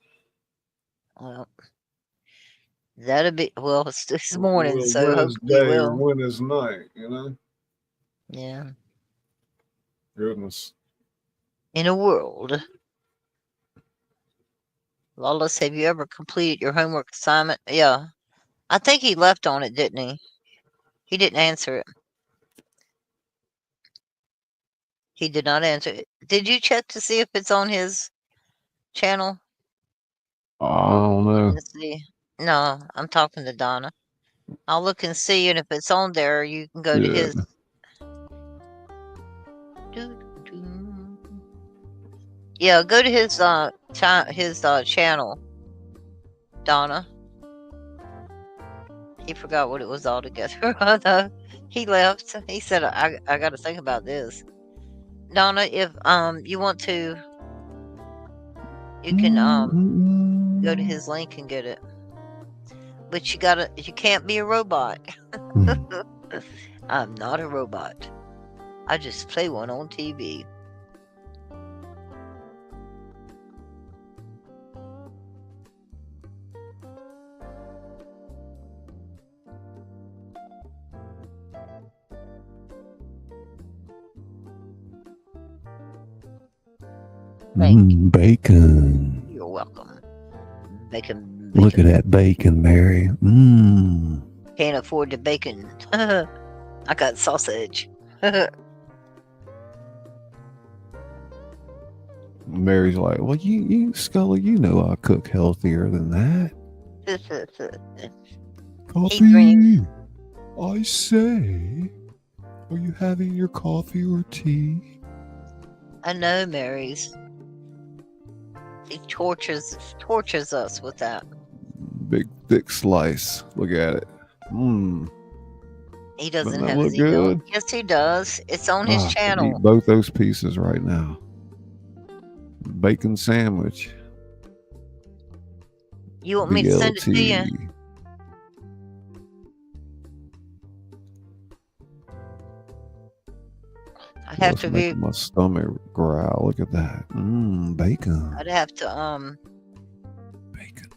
Well, that'll be, well, it's this morning, Well, so when is hopefully it day or will. when is night, you know? Yeah. Goodness. In a world. Lawless, have you ever completed your homework assignment? Yeah. I think he left on it, didn't he? He didn't answer it. He did not answer it. Did you check to see if it's on his channel? I don't know. Let's see. No, I'm talking to Donna. I'll look and see, and if it's on there, you can go to Yeah. his. Yeah, go to his channel, Donna. He forgot what it was altogether. No, he left. He said, "I got to think about this." Donna, if you want to, you can go to his link and get it. But you can't be a robot. I'm not a robot. I just play one on TV. Bacon. You're welcome. Bacon. Look at that bacon, Mary. Can't afford the bacon. I got sausage. Mary's like, well, you, Scully, you know I cook healthier than that. Coffee. I say, are you having your coffee or tea? I know, Mary's. He tortures us with that. Big thick slice. Look at it. He doesn't Doesn't that have look his email. good? Yes, he does. It's on his I could channel. eat both those pieces right now. Bacon sandwich. You want me to send it to you? BLT. I have That's to making my stomach growl. Look at that. Bacon. I'd have to Bacon.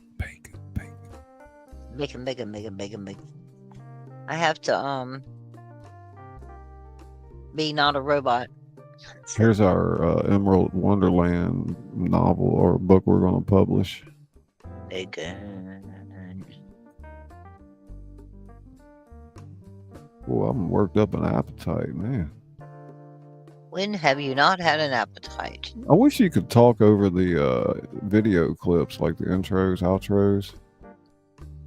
bacon. I have to be not a robot. Here's our Emerald Wonderland novel or book we're going to publish. Bacon. Well, I'm worked up an appetite, man. When have you not had an appetite? I wish you could talk over the video clips, like the intros, outros.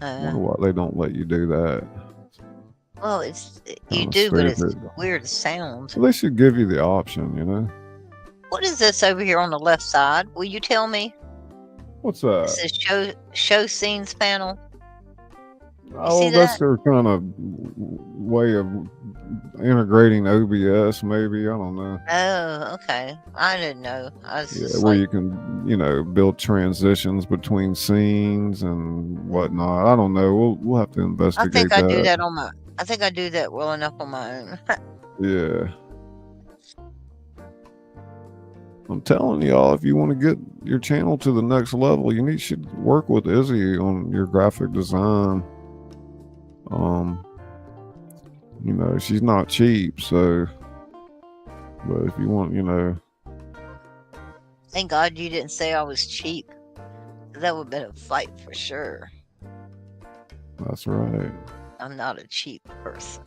I wonder why they don't let you do that. Well, it's you Kinda do, but it's stupid. weird sound. Well, they should give you the option, you know? What is this over here on the left side? Will you tell me? What's that? This is show scenes panel. Oh, see that's that? their kind of way of integrating OBS, maybe. I don't know. Oh, okay. I didn't know. I was Yeah, just where like, you can, build transitions between scenes and whatnot. I don't know. We'll have to I investigate think I do that. that on my. I think I do that well enough on my own. Yeah. I'm telling y'all, if you want to get your channel to the next level, should work with Izzy on your graphic design. She's not cheap, so. But if you want, Thank God you didn't say I was cheap. That would have been a fight for sure. That's right. I'm not a cheap person.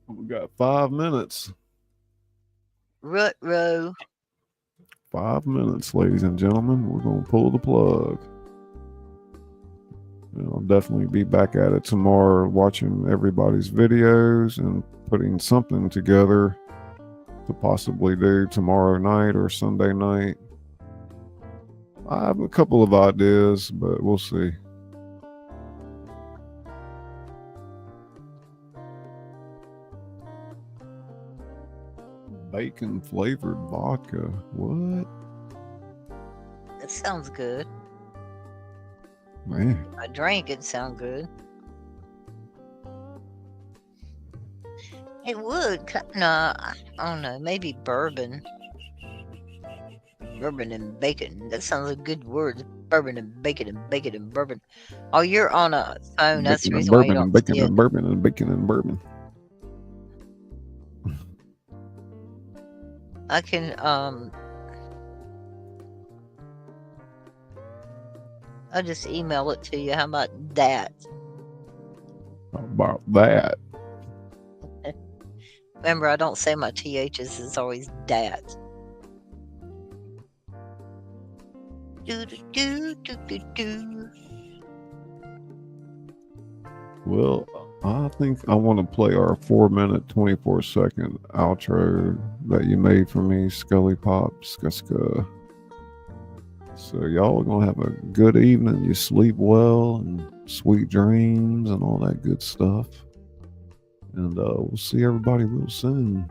We got 5 minutes. Rut row. 5 minutes, ladies and gentlemen. We're going to pull the plug. I'll definitely be back at it tomorrow, watching everybody's videos and putting something together to possibly do tomorrow night or Sunday night. I have a couple of ideas, but we'll see. Bacon flavored vodka. What? That sounds good. Man. A drink, it sound good. It would. No, I don't know. Maybe bourbon. Bourbon and bacon. That sounds like a good word. Bourbon and bacon and bacon and bourbon. Oh, you're on a phone. That's the Bacon and reason why you bourbon don't and bacon see it. and bourbon and bacon and bourbon. I can, I'll just email it to you. How about that? How about that? Remember, I don't say my THs. It's always dat. Do do do do do do. Well, I think I want to play our 4-minute, 24-second outro that you made for me, Scully Pop Skuska. So y'all are gonna have a good evening. You sleep well and sweet dreams and all that good stuff. And we'll see everybody real soon.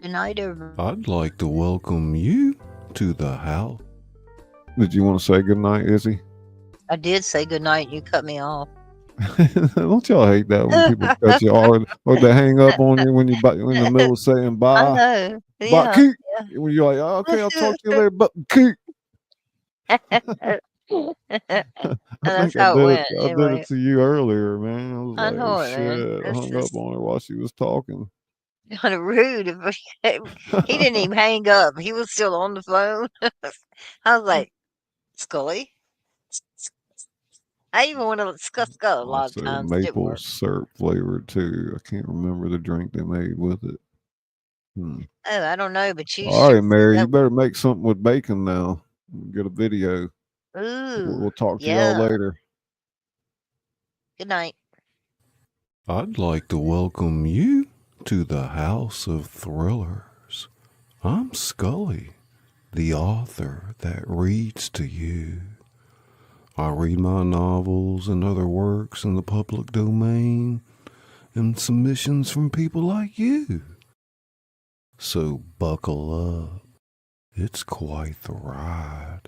Good night, everyone. I'd like to welcome you to the house. Did you want to say good night, Izzy? I did say good night. You cut me off. Don't y'all hate that when people cut you off or they hang up on you when you're in the middle of saying bye? I know. Bye, Yeah. keep. When you're like, oh, okay, I'll talk to you later, but keep. That's how it went. I did it to you earlier, man. I was I like, know oh, it, man. shit. I It's hung just up on her while she was talking. kind of rude. He didn't even hang up. He was still on the phone. I was like, Scully? I even want to discuss Scully a lot of Also, times. It didn't maple work. syrup flavored too. I can't remember the drink they made with it. Oh, I don't know, but you All sure right, Mary, said you better make something with bacon now. Get a video. that. Ooh. We'll talk to y'all Yeah. later. Good night. I'd like to welcome you to the House of Thrillers. I'm Scully, the author that reads to you. I read my novels and other works in the public domain and submissions from people like you. So buckle up. It's quite the ride,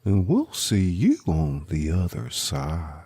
and we'll see you on the other side.